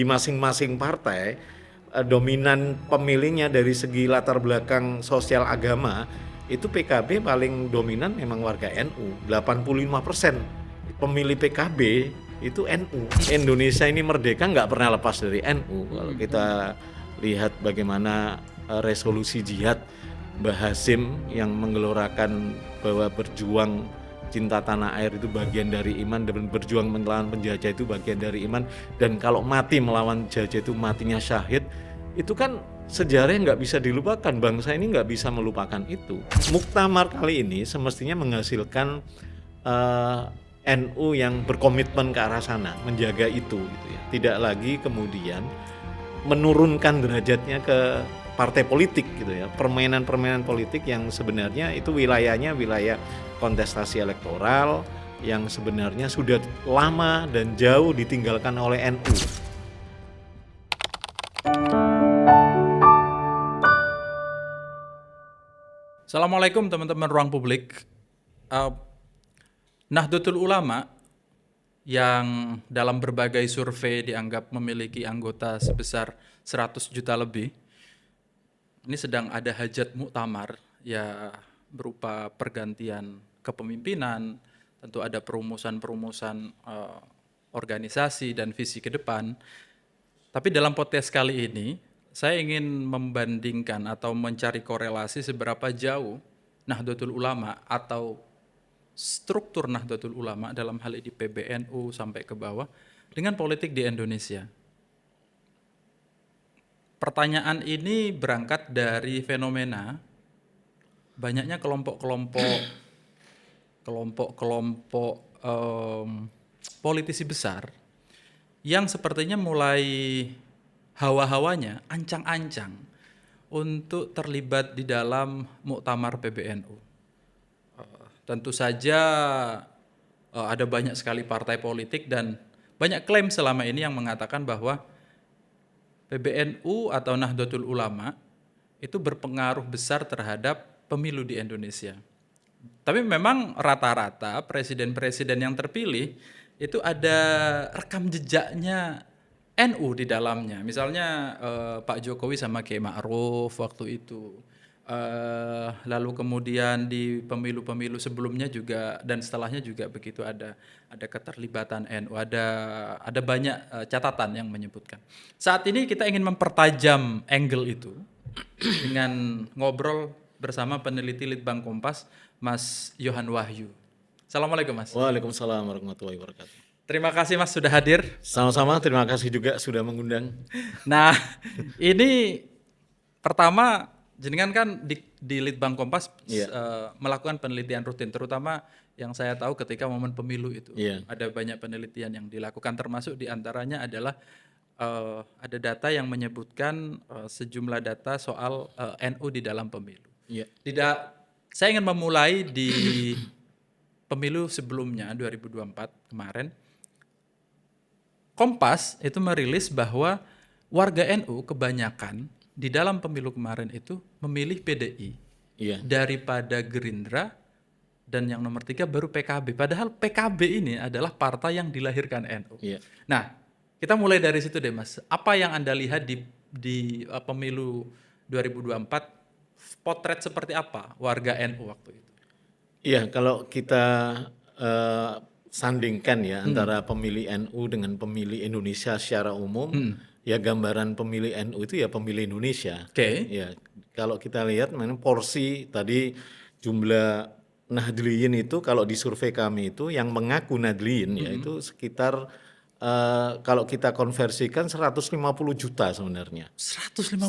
Di masing-masing partai, dominan pemilihnya dari segi latar belakang sosial agama, itu PKB paling dominan memang warga NU, 85% pemilih PKB itu NU. Indonesia ini merdeka nggak pernah lepas dari NU. Kalau kita lihat bagaimana resolusi jihad Mbah Hasim yang menggelorakan bahwa berjuang cinta tanah air itu bagian dari iman dan berjuang melawan penjajah itu bagian dari iman, dan kalau mati melawan penjajah itu matinya syahid, itu kan sejarah yang nggak bisa dilupakan. Bangsa ini nggak bisa melupakan itu. Muktamar kali ini semestinya menghasilkan NU yang berkomitmen ke arah sana, menjaga itu gitu ya. Tidak lagi kemudian menurunkan derajatnya ke partai politik gitu ya, permainan-permainan politik yang sebenarnya itu wilayahnya wilayah kontestasi elektoral yang sebenarnya sudah lama dan jauh ditinggalkan oleh NU. Assalamualaikum teman-teman Ruang Publik. Nahdlatul Ulama yang dalam berbagai survei dianggap memiliki anggota sebesar 100 juta lebih, ini sedang ada hajat muktamar ya, berupa pergantian kepemimpinan, tentu ada perumusan organisasi dan visi ke depan. Tapi dalam podcast kali ini, saya ingin membandingkan atau mencari korelasi seberapa jauh Nahdlatul Ulama atau struktur Nahdlatul Ulama dalam hal ini PBNU sampai ke bawah dengan politik di Indonesia. Pertanyaan ini berangkat dari fenomena banyaknya kelompok-kelompok politisi besar yang sepertinya mulai hawa-hawanya ancang-ancang untuk terlibat di dalam muktamar PBNU. Tentu saja ada banyak sekali partai politik dan banyak klaim selama ini yang mengatakan bahwa PBNU atau Nahdlatul Ulama itu berpengaruh besar terhadap pemilu di Indonesia. Tapi memang rata-rata presiden-presiden yang terpilih itu ada rekam jejaknya NU di dalamnya. Misalnya Pak Jokowi sama Kiai Ma'ruf waktu itu. Lalu kemudian di pemilu-pemilu sebelumnya juga dan setelahnya juga begitu, ada keterlibatan NU, ada banyak catatan yang menyebutkan. Saat ini kita ingin mempertajam angle itu dengan ngobrol bersama peneliti Litbang Kompas, Mas Yohan Wahyu. Assalamualaikum Mas. Waalaikumsalam warahmatullahi wabarakatuh. Terima kasih Mas sudah hadir. Sama-sama, terima kasih juga sudah mengundang. Nah, ini pertama jenengan kan di Litbang Kompas melakukan penelitian rutin, terutama yang saya tahu ketika momen pemilu itu. Ada banyak penelitian yang dilakukan, termasuk diantaranya adalah ada data yang menyebutkan sejumlah data soal NU di dalam pemilu. Saya ingin memulai di pemilu sebelumnya 2024 kemarin. Kompas itu merilis bahwa warga NU kebanyakan di dalam pemilu kemarin itu memilih PDI daripada Gerindra, dan yang nomor 3 baru PKB. Padahal PKB ini adalah partai yang dilahirkan NU. Nah, kita mulai dari situ deh Mas. Apa yang Anda lihat di pemilu 2024, potret seperti apa warga NU waktu itu? Iya, kalau kita sandingkan ya antara pemilih NU dengan pemilih Indonesia secara umum, ya gambaran pemilih NU itu ya pemilih Indonesia. Ya, kalau kita lihat memang porsi tadi jumlah Nahdliyin itu kalau di survei kami itu yang mengaku Nahdliyin ya itu sekitar kalau kita konversikan 150 juta sebenarnya. 150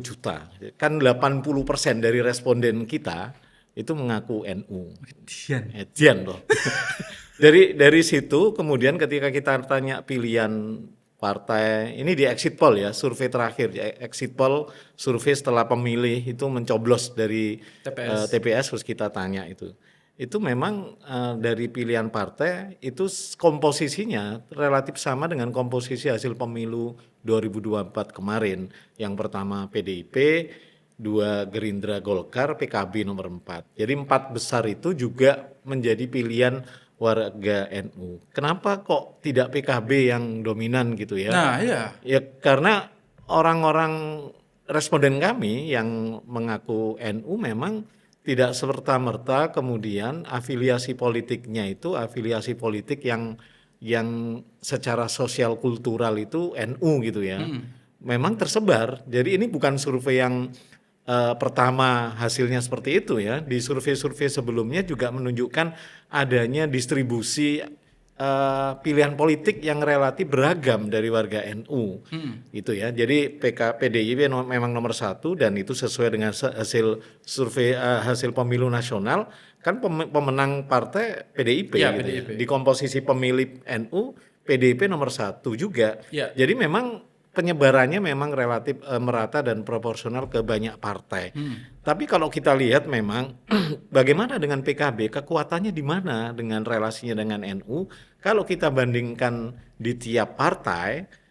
juta. Kan 80% dari responden kita itu mengaku NU. Edian loh. Dari situ kemudian ketika kita tanya pilihan partai, ini di exit poll ya, survei terakhir, exit poll survei setelah pemilih itu mencoblos dari TPS terus kita tanya itu memang dari pilihan partai itu komposisinya relatif sama dengan komposisi hasil pemilu 2024 kemarin. Yang pertama PDIP, 2 Gerindra, Golkar, PKB nomor 4. Jadi 4 besar itu juga menjadi pilihan warga NU. Kenapa kok tidak PKB yang dominan gitu ya? Nah, iya. Ya karena orang-orang responden kami yang mengaku NU memang tidak serta-merta kemudian afiliasi politiknya itu afiliasi politik yang secara sosial kultural itu NU gitu ya. Memang tersebar. Jadi ini bukan survei yang pertama hasilnya seperti itu ya. Di survei-survei sebelumnya juga menunjukkan adanya distribusi pilihan politik yang relatif beragam dari warga NU, gitu ya. Jadi PDIP memang nomor satu dan itu sesuai dengan hasil survei hasil pemilu nasional kan pemenang partai PDIP Ya, gitu ya. PDIP. Di komposisi pemilih NU PDIP nomor satu juga. Ya. Jadi memang penyebarannya memang relatif merata dan proporsional ke banyak partai. Tapi kalau kita lihat memang bagaimana dengan PKB, kekuatannya di mana dengan relasinya dengan NU? Kalau kita bandingkan di tiap partai,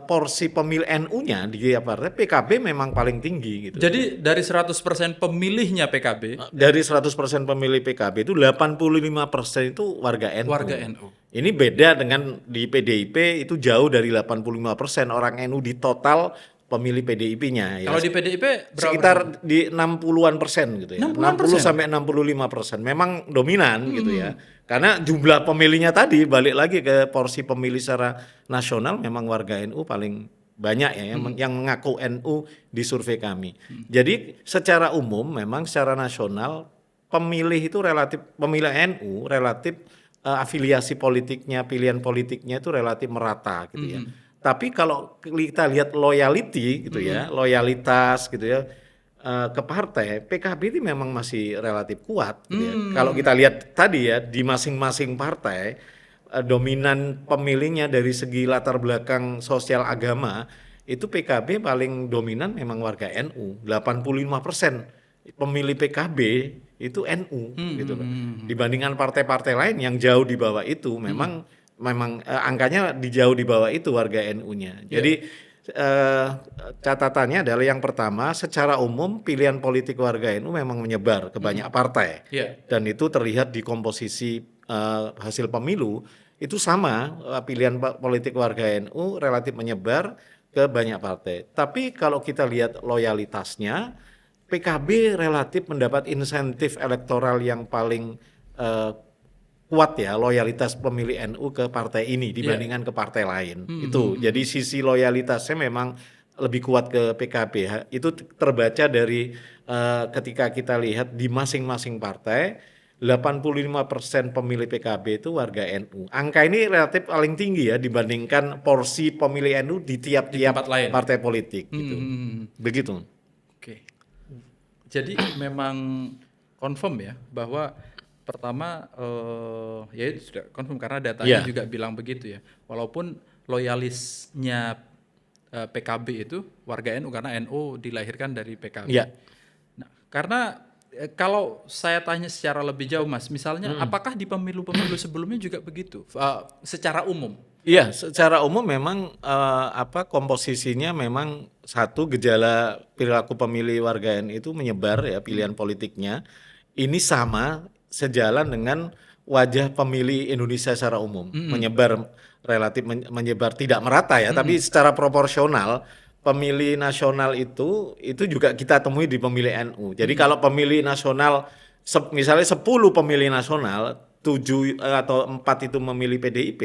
porsi pemilih NU-nya di tiap partai, PKB memang paling tinggi gitu. Jadi dari 100% pemilihnya PKB, Dari 100% pemilih PKB itu 85% itu warga NU. warga NU. Ini beda dengan di PDIP itu jauh dari 85% orang NU di total pemilih PDIP-nya ya. Kalau di PDIP berapa? Sekitar di 60-an persen gitu ya. 60-an 60 sampai 65%. Memang dominan gitu ya. Karena jumlah pemilihnya tadi balik lagi ke porsi pemilih secara nasional memang warga NU paling banyak ya yang mengaku NU di survei kami. Jadi secara umum memang secara nasional pemilih itu relatif pemilih NU relatif afiliasi politiknya, pilihan politiknya itu relatif merata gitu ya. Tapi kalau kita lihat loyalty gitu ya, loyalitas gitu ya ke partai, PKB ini memang masih relatif kuat gitu ya. Kalau kita lihat tadi ya di masing-masing partai dominan pemilihnya dari segi latar belakang sosial agama itu PKB paling dominan memang warga NU, 85% pemilih PKB itu NU gitu loh. Dibandingkan partai-partai lain yang jauh di bawah itu memang angkanya jauh di bawah itu warga NU-nya. Jadi catatannya adalah yang pertama secara umum pilihan politik warga NU memang menyebar ke banyak partai. Dan itu terlihat di komposisi hasil pemilu itu sama pilihan politik warga NU relatif menyebar ke banyak partai. Tapi kalau kita lihat loyalitasnya PKB relatif mendapat insentif elektoral yang paling kuat ya loyalitas pemilih NU ke partai ini dibandingkan ke partai lain. Itu jadi sisi loyalitasnya memang lebih kuat ke PKB. Itu terbaca dari ketika kita lihat di masing-masing partai 85% pemilih PKB itu warga NU. Angka ini relatif paling tinggi ya dibandingkan porsi pemilih NU di tiap-tiap partai politik gitu. Begitu. Oke. Jadi memang confirm ya bahwa pertama ya itu sudah confirm karena datanya juga bilang begitu ya. Walaupun loyalisnya PKB itu warga NU karena NU dilahirkan dari PKB. Nah, karena kalau saya tanya secara lebih jauh Mas, misalnya apakah di pemilu-pemilu sebelumnya juga begitu secara umum? Iya, secara umum memang komposisinya memang satu gejala perilaku pemilih warga NU itu menyebar ya pilihan politiknya. Ini sama sejalan dengan wajah pemilih Indonesia secara umum, menyebar relatif menyebar tidak merata ya, tapi secara proporsional pemilih nasional itu juga kita temui di pemilih NU. Jadi kalau pemilih nasional misalnya 10 pemilih nasional, 7 atau 4 itu memilih PDIP,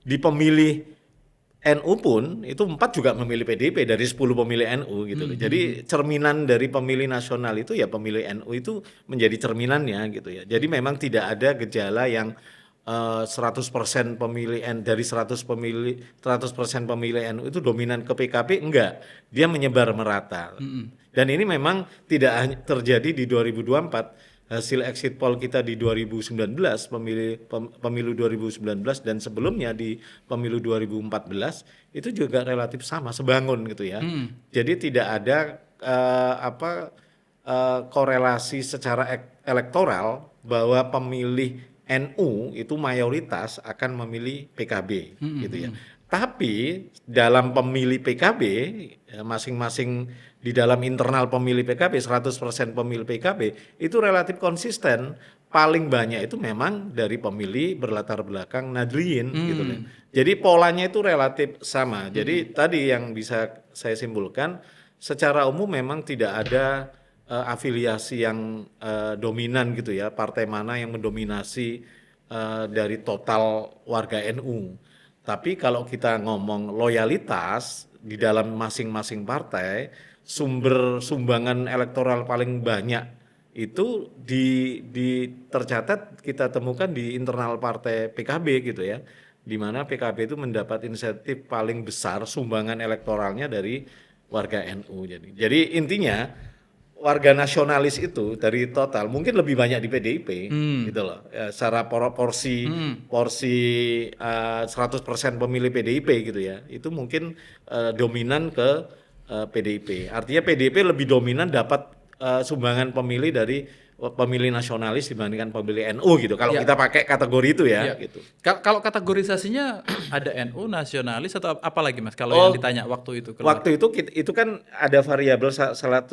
di pemilih NU pun itu 4 juga memilih PDIP dari 10 pemilih NU gitu loh. Jadi cerminan dari pemilih nasional itu ya pemilih NU itu menjadi cerminannya gitu ya. Jadi memang tidak ada gejala yang 100% pemilih dari 100% pemilih NU itu dominan ke PKB, enggak, dia menyebar merata. Dan ini memang tidak terjadi di 2024. Hasil exit poll kita di 2019 pemilu 2019 dan sebelumnya di pemilu 2014 itu juga relatif sama sebangun gitu ya. Jadi tidak ada korelasi secara elektoral bahwa pemilih NU itu mayoritas akan memilih PKB gitu ya. Tapi dalam pemilih PKB masing-masing di dalam internal pemilih PKB 100% pemilih PKB itu relatif konsisten paling banyak itu memang dari pemilih berlatar belakang Nadliyin gitu kan. Jadi polanya itu relatif sama. Jadi tadi yang bisa saya simpulkan secara umum memang tidak ada afiliasi yang dominan gitu ya, partai mana yang mendominasi dari total warga NU. Tapi kalau kita ngomong loyalitas di dalam masing-masing partai, sumber sumbangan elektoral paling banyak itu tercatat kita temukan di internal partai PKB gitu ya, di mana PKB itu mendapat insentif paling besar sumbangan elektoralnya dari warga NU. Jadi intinya warga nasionalis itu dari total mungkin lebih banyak di PDIP gitu loh. Ya, secara porsi porsi 100% pemilih PDIP gitu ya. Itu mungkin dominan ke PDIP. Artinya PDIP lebih dominan dapat sumbangan pemilih dari pemilih nasionalis dibandingkan pemilih NU gitu. Kalau Ya. kita pakai kategori itu ya Ya. gitu. Kalau kategorisasinya ada NU, nasionalis atau apa lagi Mas? Kalau yang ditanya waktu itu keluar. Waktu itu kan ada variabel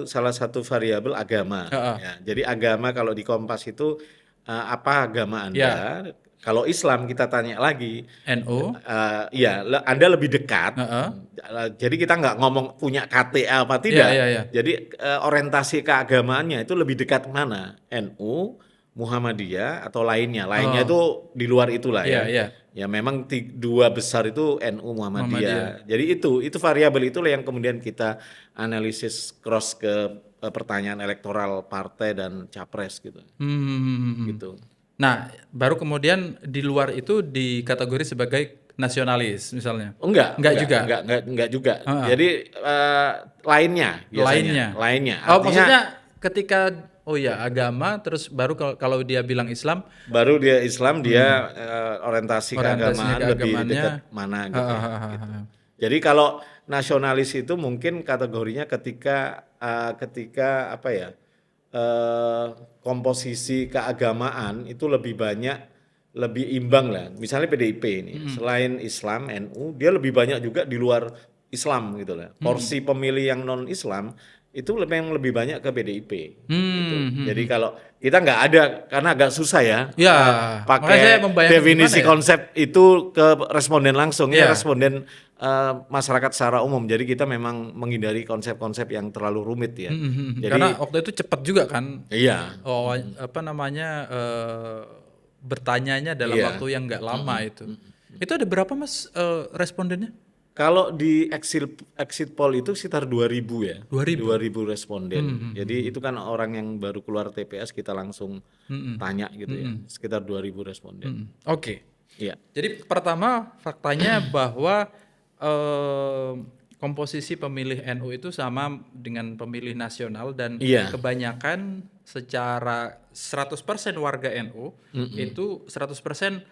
salah satu variabel agama. Heeh. Ya, jadi agama kalau di Kompas itu apa agama Ya. Anda? Kalau Islam kita tanya lagi, NU. ya Anda lebih dekat. Heeh. Jadi kita nggak ngomong punya KTA apa Iya, tidak. iya, iya. Jadi orientasi keagamaannya itu lebih dekat mana? NU, Muhammadiyah atau lainnya. Lainnya itu di luar itulah Iya, ya. iya. Ya memang dua besar itu NU Muhammadiyah. Jadi itu variabel itulah yang kemudian kita analisis cross ke pertanyaan elektoral partai dan capres gitu. Gitu. Nah, baru kemudian di luar itu dikategori sebagai nasionalis misalnya. Enggak juga. Enggak juga. Jadi lainnya biasanya. Lainnya. Oh, Artinya maksudnya ketika agama terus baru kalau dia bilang Islam, baru dia Islam dia orientasi keagamaan lebih keagamaannya dekat mana gitu. Gitu. Jadi kalau nasionalis itu mungkin kategorinya ketika apa ya? Komposisi keagamaan itu lebih banyak, lebih imbang lah. Misalnya PDIP ini, selain Islam, NU, dia lebih banyak juga di luar Islam gitu lah. Porsi pemilih yang non Islam itu lebih banyak ke PDIP. Gitu. Jadi kalau kita nggak ada, karena agak susah ya, Ya, makanya saya pakai membayangkan definisi gimana ya? konsep itu ke responden langsung, Ya. ya responden masyarakat secara umum. Jadi kita memang menghindari konsep-konsep yang terlalu rumit ya. Jadi Karena waktu itu cepat juga kan. iya. Apa namanya bertanyanya dalam Iya. waktu yang nggak lama itu. Itu ada berapa Mas respondennya? Kalau di exit poll itu sekitar 2.000 ya. 2.000. Responden. Jadi itu kan orang yang baru keluar TPS kita langsung tanya gitu ya. Sekitar 2.000 responden. Oke. Iya. Jadi pertama faktanya bahwa komposisi pemilih NU itu sama dengan pemilih nasional dan Iya. kebanyakan secara 100% warga NU itu 100%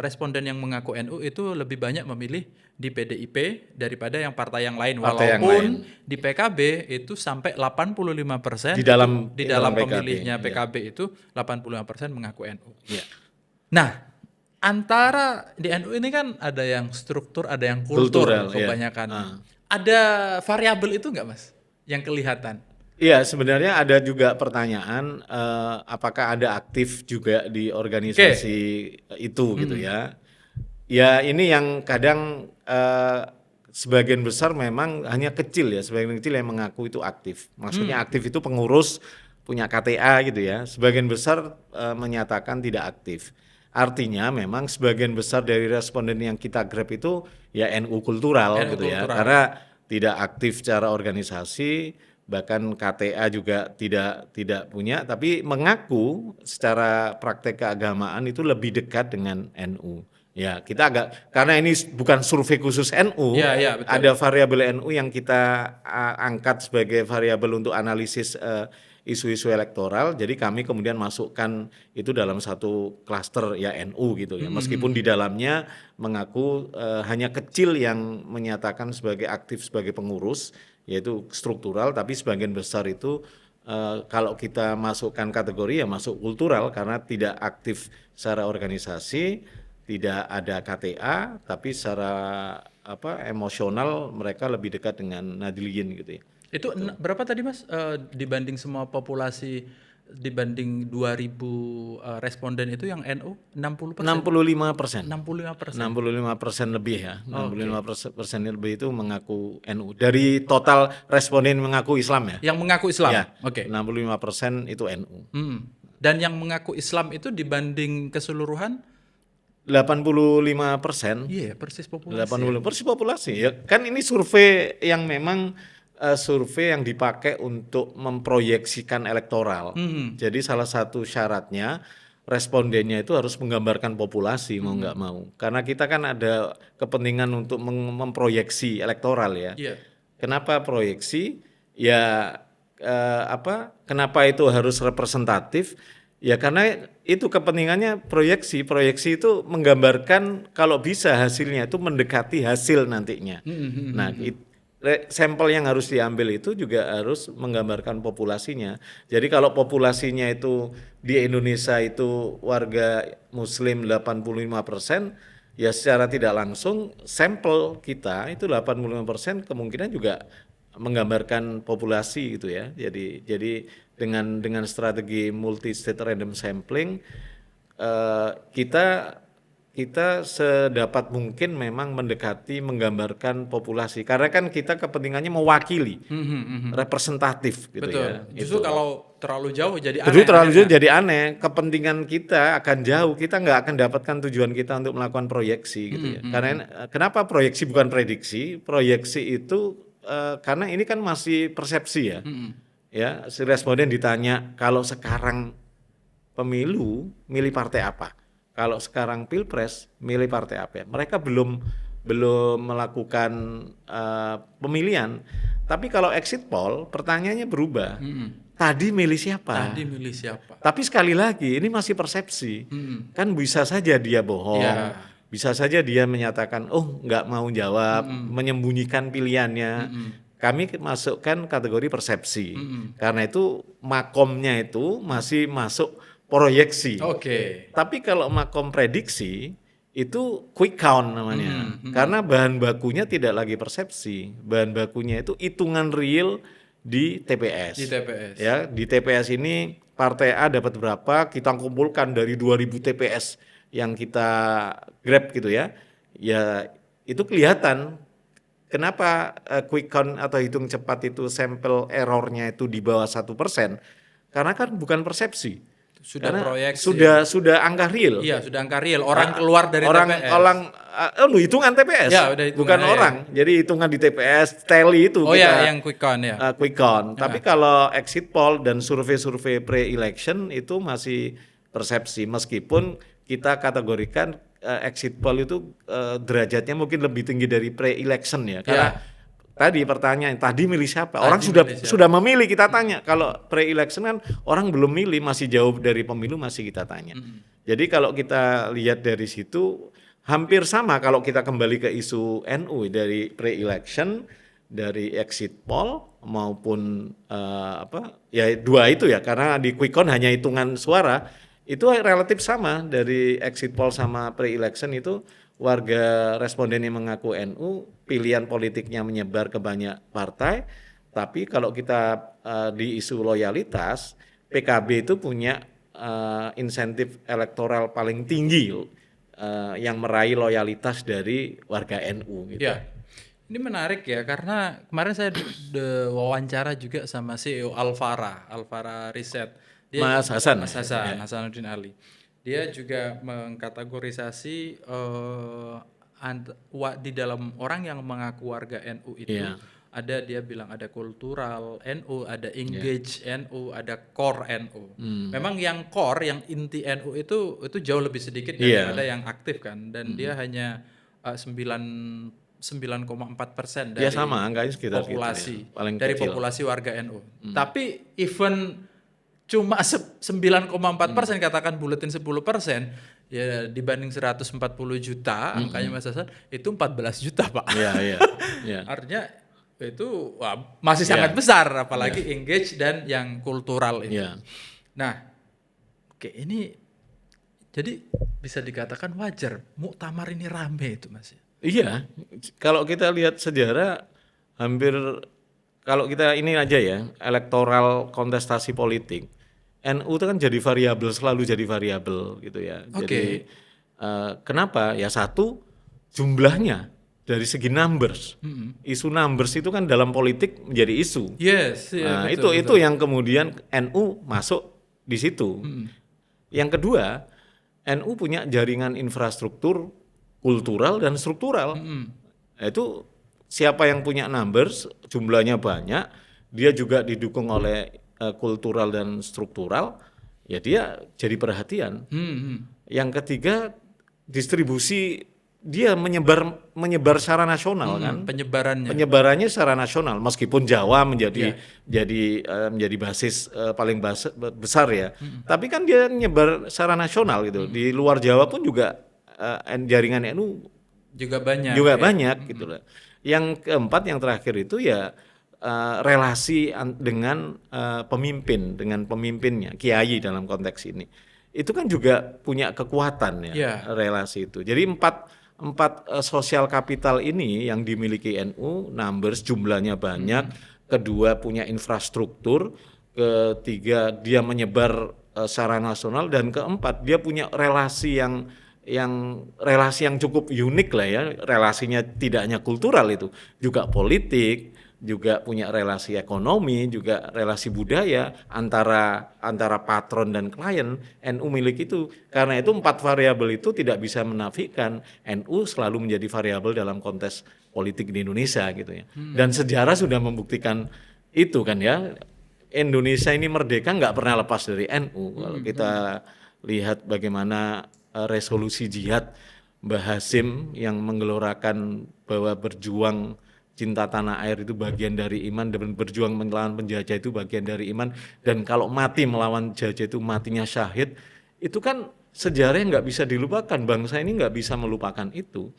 responden yang mengaku NU itu lebih banyak memilih di PDIP daripada yang partai yang lain. Partai yang Walaupun lain. di PKB itu sampai 85% Di dalam di dalam PKB, pemilihnya iya. PKB itu 85% mengaku NU. Iya. Nah, antara di NU ini kan ada yang struktur, ada yang kultur Kultural, iya. kebanyakan. Ada variabel itu nggak Mas yang kelihatan? Iya, sebenarnya ada juga pertanyaan apakah ada aktif juga di organisasi itu gitu ya. Ya ini yang kadang sebagian besar memang hanya kecil ya, sebagian kecil yang mengaku itu aktif. Maksudnya aktif itu pengurus punya KTA gitu ya. Sebagian besar menyatakan tidak aktif. Artinya memang sebagian besar dari responden yang kita grab itu ya NU kultural gitu ya. Karena tidak aktif secara organisasi, bahkan KTA juga tidak punya, tapi mengaku secara praktek keagamaan itu lebih dekat dengan NU. Ya, kita karena ini bukan survei khusus NU, Ya, betul. ada variabel NU yang kita angkat sebagai variabel untuk analisis isu-isu elektoral. Jadi kami kemudian masukkan itu dalam satu klaster ya NU gitu ya. Meskipun di dalamnya mengaku hanya kecil yang menyatakan sebagai aktif sebagai pengurus, yaitu struktural, tapi sebagian besar itu kalau kita masukkan kategori ya masuk kultural karena tidak aktif secara organisasi, tidak ada KTA, tapi secara emosional mereka lebih dekat dengan Nadliyin gitu ya. Itu berapa tadi Mas dibanding semua populasi dibanding 2000 responden itu yang NU 60%. 65%. 65%. 65% lebih ya. 65% lebih itu mengaku NU. Dari total responden mengaku Islam ya. Yang mengaku Islam. Ya, Oke. 65% itu NU. Dan yang mengaku Islam itu dibanding keseluruhan 85%. iya, persis populasi. 80% populasi ya. Kan ini survei yang memang survei yang dipakai untuk memproyeksikan elektoral. Jadi salah satu syaratnya respondennya itu harus menggambarkan populasi mau nggak mau. Karena kita kan ada kepentingan untuk memproyeksi elektoral ya. Iya. Kenapa proyeksi? Ya kenapa itu harus representatif? Ya karena itu kepentingannya proyeksi. Proyeksi itu menggambarkan kalau bisa hasilnya itu mendekati hasil nantinya. Nah, sampel yang harus diambil itu juga harus menggambarkan populasinya. Jadi kalau populasinya itu di Indonesia itu warga Muslim 85%, ya secara tidak langsung sampel kita itu 85% kemungkinan juga menggambarkan populasi gitu ya. Jadi dengan strategi multi state random sampling kita sedapat mungkin memang mendekati menggambarkan populasi karena kan kita kepentingannya mewakili representatif gitu. Betul. Ya. Justru kalau terlalu jauh jadi Terus aneh. terlalu jauh jadi aneh, kepentingan kita akan jauh, kita nggak akan dapatkan tujuan kita untuk melakukan proyeksi gitu ya. Karena kenapa proyeksi bukan prediksi? Proyeksi itu karena ini kan masih persepsi ya. Ya, si responden ditanya kalau sekarang pemilu milih partai apa? Kalau sekarang pilpres milih partai apa? Mereka belum melakukan pemilihan. Tapi kalau exit poll pertanyaannya berubah. Tadi milih siapa? Tadi milih siapa? Tapi sekali lagi ini masih persepsi. Kan bisa saja dia bohong. Ya. Bisa saja dia menyatakan nggak mau jawab, menyembunyikan pilihannya. Kami masukkan kategori persepsi. Karena itu makomnya itu masih masuk proyeksi. Oke. Tapi kalau makom prediksi itu quick count namanya. Karena bahan bakunya tidak lagi persepsi. Bahan bakunya itu hitungan real di TPS. Di TPS. Ya, di TPS ini partai A dapat berapa, kita kumpulkan dari 2000 TPS yang kita grab gitu ya. Ya, itu kelihatan kenapa quick count atau hitung cepat itu sampel errornya itu di bawah 1%. Karena kan bukan persepsi. Sudah Karena proyeksi. sudah angka real. Iya, sudah angka real. Orang keluar dari TPS. Hitungan TPS. Ya, udah hitungan, bukan orang. Jadi hitungan di TPS, tally itu kita. Yang quick count ya. Quick count. Tapi kalau exit poll dan survei-survei pre-election itu masih persepsi. Meskipun kita kategorikan exit poll itu derajatnya mungkin lebih tinggi dari pre-election ya. Karena tadi pertanyaan, tadi milih siapa? Orang sudah memilih, kita tanya. Kalau pre-election kan orang belum milih, masih jauh dari pemilu, masih kita tanya. Jadi kalau kita lihat dari situ hampir sama kalau kita kembali ke isu NU dari pre-election, dari exit poll maupun dua itu ya, karena di quick count hanya hitungan suara itu relatif sama dari exit poll sama pre-election itu. Warga responden yang mengaku NU, pilihan politiknya menyebar ke banyak partai, tapi kalau kita di isu loyalitas, PKB itu punya insentif elektoral paling tinggi yang meraih loyalitas dari warga NU. Gitu. Ya, ini menarik ya karena kemarin saya wawancara juga sama CEO Alfara Riset. Mas Hasan. Hasanuddin Ali. Dia juga mengkategorisasi di dalam orang yang mengaku warga NU itu ada, dia bilang ada kultural NU, ada engage NU, ada core NU. Memang yang core, yang inti NU itu jauh lebih sedikit daripada yang aktif kan, dan dia hanya 9,4% dari sama, angkanya sekitar populasi gitu ya. Paling dari kecil. populasi warga NU. Tapi even cuma 9,4% katakan buletin 10%, ya dibanding 140 juta angkanya Mas Hasan itu 14 juta Pak. Iya. Artinya itu masih sangat besar, apalagi engage dan yang kultural itu. Nah, oke, ini jadi bisa dikatakan wajar muktamar ini rame itu Mas. Iya, kalau kita lihat sejarah hampir, kalau kita ini aja ya, elektoral kontestasi politik, NU itu kan jadi variabel, selalu jadi variabel gitu ya. Jadi Oke. kenapa? Ya satu, jumlahnya dari segi numbers. Isu numbers itu kan dalam politik menjadi isu. Yes, iya Nah, betul itu betul. yang kemudian NU masuk di situ. Yang kedua, NU punya jaringan infrastruktur kultural dan struktural. Nah, itu siapa yang punya numbers, jumlahnya banyak, dia juga didukung oleh kultural dan struktural, ya dia jadi perhatian. Yang ketiga, distribusi dia menyebar secara nasional kan. Penyebarannya. Penyebarannya secara nasional, meskipun Jawa Ya. menjadi basis paling besar ya. Tapi kan dia nyebar secara nasional gitu. Di luar Jawa pun juga jaringan NU Juga banyak juga ya. banyak gitu loh. Yang keempat, yang terakhir itu ya relasi dengan dengan pemimpinnya, kiai dalam konteks ini. Itu kan juga punya kekuatan ya, Ya. relasi itu. Jadi empat sosial kapital ini yang dimiliki NU, numbers jumlahnya banyak, kedua punya infrastruktur, ketiga dia menyebar secara nasional, dan keempat dia punya relasi yang cukup unik lah ya, relasinya tidak hanya kultural, itu juga politik, juga punya relasi ekonomi, juga relasi budaya antara patron dan klien. NU milik itu. Karena itu empat variabel itu tidak bisa menafikan NU selalu menjadi variabel dalam konteks politik di Indonesia gitu ya. Dan sejarah sudah membuktikan itu kan ya. Indonesia ini merdeka nggak pernah lepas dari NU. Kalau kita lihat bagaimana resolusi jihad Mbah Hasim yang menggelorakan bahwa berjuang cinta tanah air itu bagian dari iman, dan berjuang melawan penjajah itu bagian dari iman, dan kalau mati melawan jajah itu matinya syahid, itu kan sejarah yang nggak bisa dilupakan. Bangsa ini nggak bisa melupakan itu.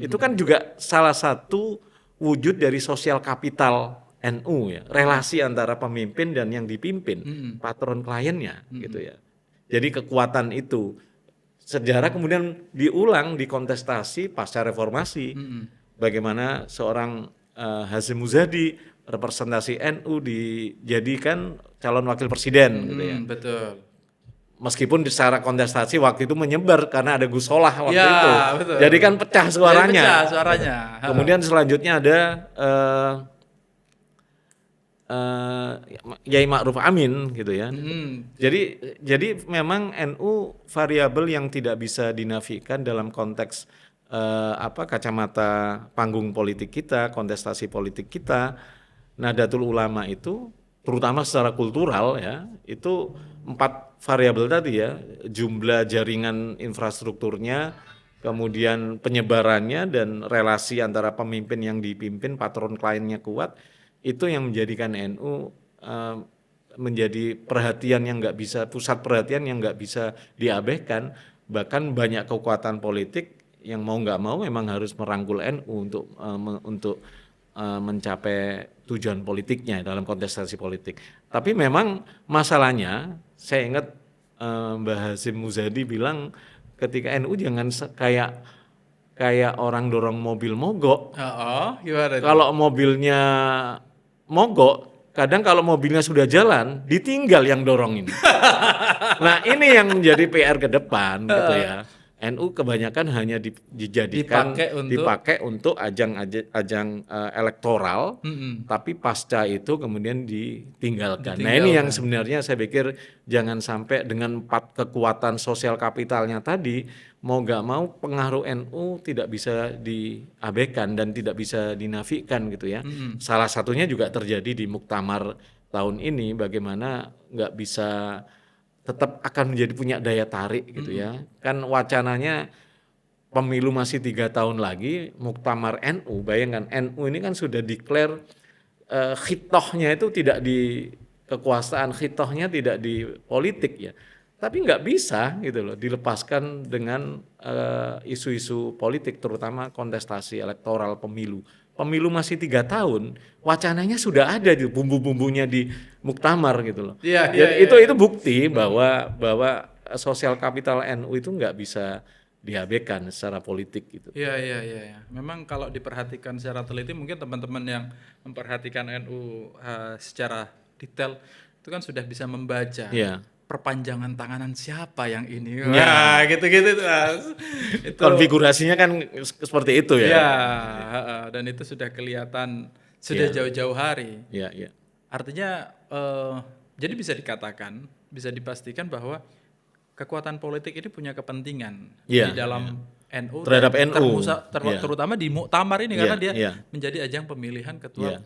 Itu kan juga salah satu wujud dari sosial kapital NU ya, relasi antara pemimpin dan yang dipimpin, patron kliennya gitu ya. Jadi kekuatan itu sejarah kemudian diulang di kontestasi pasca reformasi. Bagaimana seorang Hasyim Muzadi, representasi NU, dijadikan calon wakil presiden gitu ya. Betul. Meskipun secara kontestasi waktu itu menyebar karena ada Gus Solah waktu Ya, itu. betul. Jadi kan pecah Jadi suaranya. pecah suaranya. Kemudian selanjutnya ada Yai Ma'ruf Amin gitu ya. Jadi memang NU variabel yang tidak bisa dinafikan dalam konteks kacamata panggung politik kita, kontestasi politik kita. Nahdlatul Ulama itu terutama secara kultural ya, itu empat variabel tadi ya, jumlah jaringan infrastrukturnya, kemudian penyebarannya, dan relasi antara pemimpin yang dipimpin, patron kliennya kuat, itu yang menjadikan NU menjadi perhatian yang nggak bisa, pusat perhatian yang nggak bisa diabaikan. Bahkan banyak kekuatan politik yang mau nggak mau memang harus merangkul NU untuk mencapai tujuan politiknya dalam kontestasi politik. Tapi memang masalahnya, saya ingat Mbah Hasyim Muzadi bilang ketika NU jangan kayak orang dorong mobil mogok. Gimana itu? Kalau mobilnya mogok, kadang kalau mobilnya sudah jalan, ditinggal yang dorong ini. Nah, ini yang menjadi PR ke depan gitu ya. NU kebanyakan hanya dipakai untuk ajang elektoral, tapi pasca itu kemudian ditinggalkan. Nah, ini yang sebenarnya saya pikir jangan sampai dengan empat kekuatan sosial kapitalnya tadi, mau nggak mau pengaruh NU tidak bisa diabaikan dan tidak bisa dinafikan gitu ya. Salah satunya juga terjadi di Muktamar tahun ini, bagaimana nggak bisa, tetap akan menjadi punya daya tarik gitu ya. Kan wacananya pemilu masih 3 tahun lagi, Muktamar NU, bayangkan NU ini kan sudah declare khitohnya itu tidak di kekuasaan, khitohnya tidak di politik ya. Tapi nggak bisa gitu loh dilepaskan dengan isu-isu politik, terutama kontestasi elektoral pemilu. Pemilu masih 3 tahun, wacananya sudah ada di bumbu-bumbunya di Muktamar gitu loh. Iya, Jadi itu bukti bahwa sosial kapital NU itu nggak bisa diabaikan secara politik gitu. Iya. Memang kalau diperhatikan secara teliti, mungkin teman-teman yang memperhatikan NU secara detail itu kan sudah bisa membaca Iya. perpanjangan tanganan siapa yang ini? Ya. Wah, gitu-gitu tuh, Mas. Itu Konfigurasinya kan seperti itu ya. ya, dan itu sudah kelihatan sudah Iya. jauh-jauh hari. Iya, iya. Artinya jadi bisa dikatakan, bisa dipastikan bahwa kekuatan politik ini punya kepentingan Iya, di dalam NU terhadap dan NU. Iya. terutama di muktamar ini Iya, karena dia iya. menjadi ajang pemilihan ketua Iya.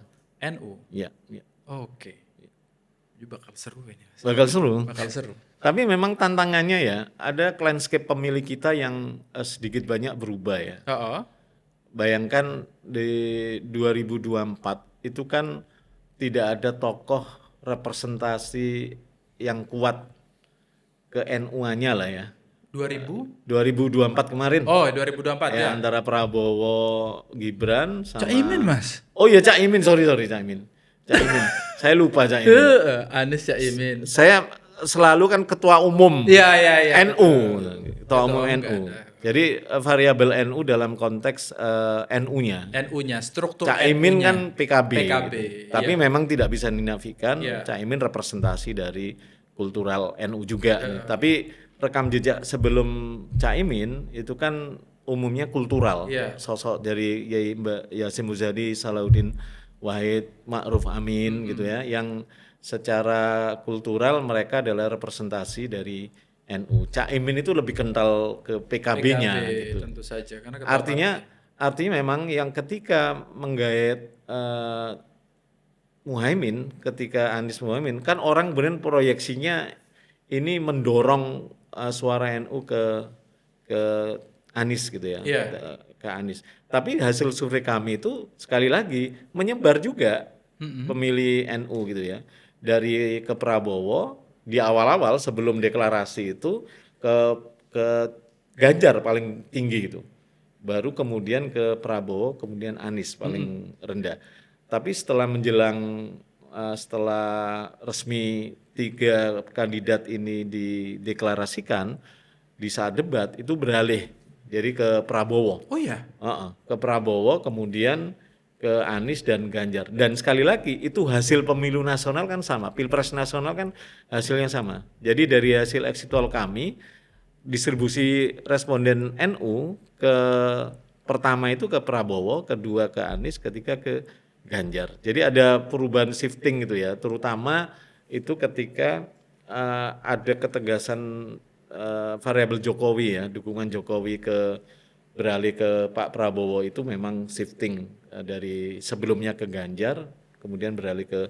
NU. Iya, iya. Oke. Ini bakal seru ini, Mas. Bakal seru. Bakal seru. Tapi memang tantangannya ya, ada landscape pemilih kita yang sedikit banyak berubah ya. Heeh. Bayangkan di 2024 itu kan tidak ada tokoh representasi yang kuat ke NU-nya lah ya. 2000? 2024 kemarin Oh, 2024 ya. antara Prabowo, Gibran sama Caimin, Mas. Oh iya Cak Imin, sorry Cak Imin. Cak Imin. Saya lupa Cak Imin. Anies Caimin. Saya selalu kan ketua umum Iya, iya, iya. NU, ketua umum umum NU. nggak ada. Jadi variabel NU dalam konteks NU-nya. NU-nya, struktur Cak Imin NU-nya. kan PKB, PKB, gitu. Tapi iya. memang tidak bisa dinafikan Iya. Cak Imin representasi dari kultural NU juga. Nih. Tapi rekam jejak sebelum Cak Imin itu kan umumnya kultural. Iya. Sosok dari Yai Mbak Yasin Muzadi, Salahuddin Wahid, Ma'ruf Amin gitu ya, yang secara kultural mereka adalah representasi dari NU. Cak Imin itu lebih kental ke PKB-nya PKB, gitu. tentu saja karena ketua Artinya memang yang ketika menggait Muhaimin, ketika Anies Muhaimin, kan orang benar proyeksinya ini mendorong suara NU ke Anies gitu ya, Iya. ke Anies. Tapi hasil survei kami itu sekali lagi menyebar juga pemilih NU gitu ya, dari ke Prabowo di awal-awal sebelum deklarasi itu ke Ganjar paling tinggi gitu. Baru kemudian ke Prabowo, kemudian Anies paling rendah. Tapi setelah menjelang setelah resmi 3 kandidat ini dideklarasikan di saat debat itu beralih jadi ke Prabowo. Oh iya. Ke Prabowo kemudian ke Anies dan Ganjar. Dan sekali lagi itu hasil pemilu nasional kan sama, Pilpres nasional kan hasilnya sama. Jadi dari hasil exit poll kami distribusi responden NU ke pertama itu ke Prabowo, kedua ke Anies, ketiga ke Ganjar. Jadi ada perubahan shifting gitu ya, terutama itu ketika ada ketegasan variabel Jokowi ya, dukungan Jokowi beralih ke Pak Prabowo itu memang shifting dari sebelumnya ke Ganjar, kemudian beralih ke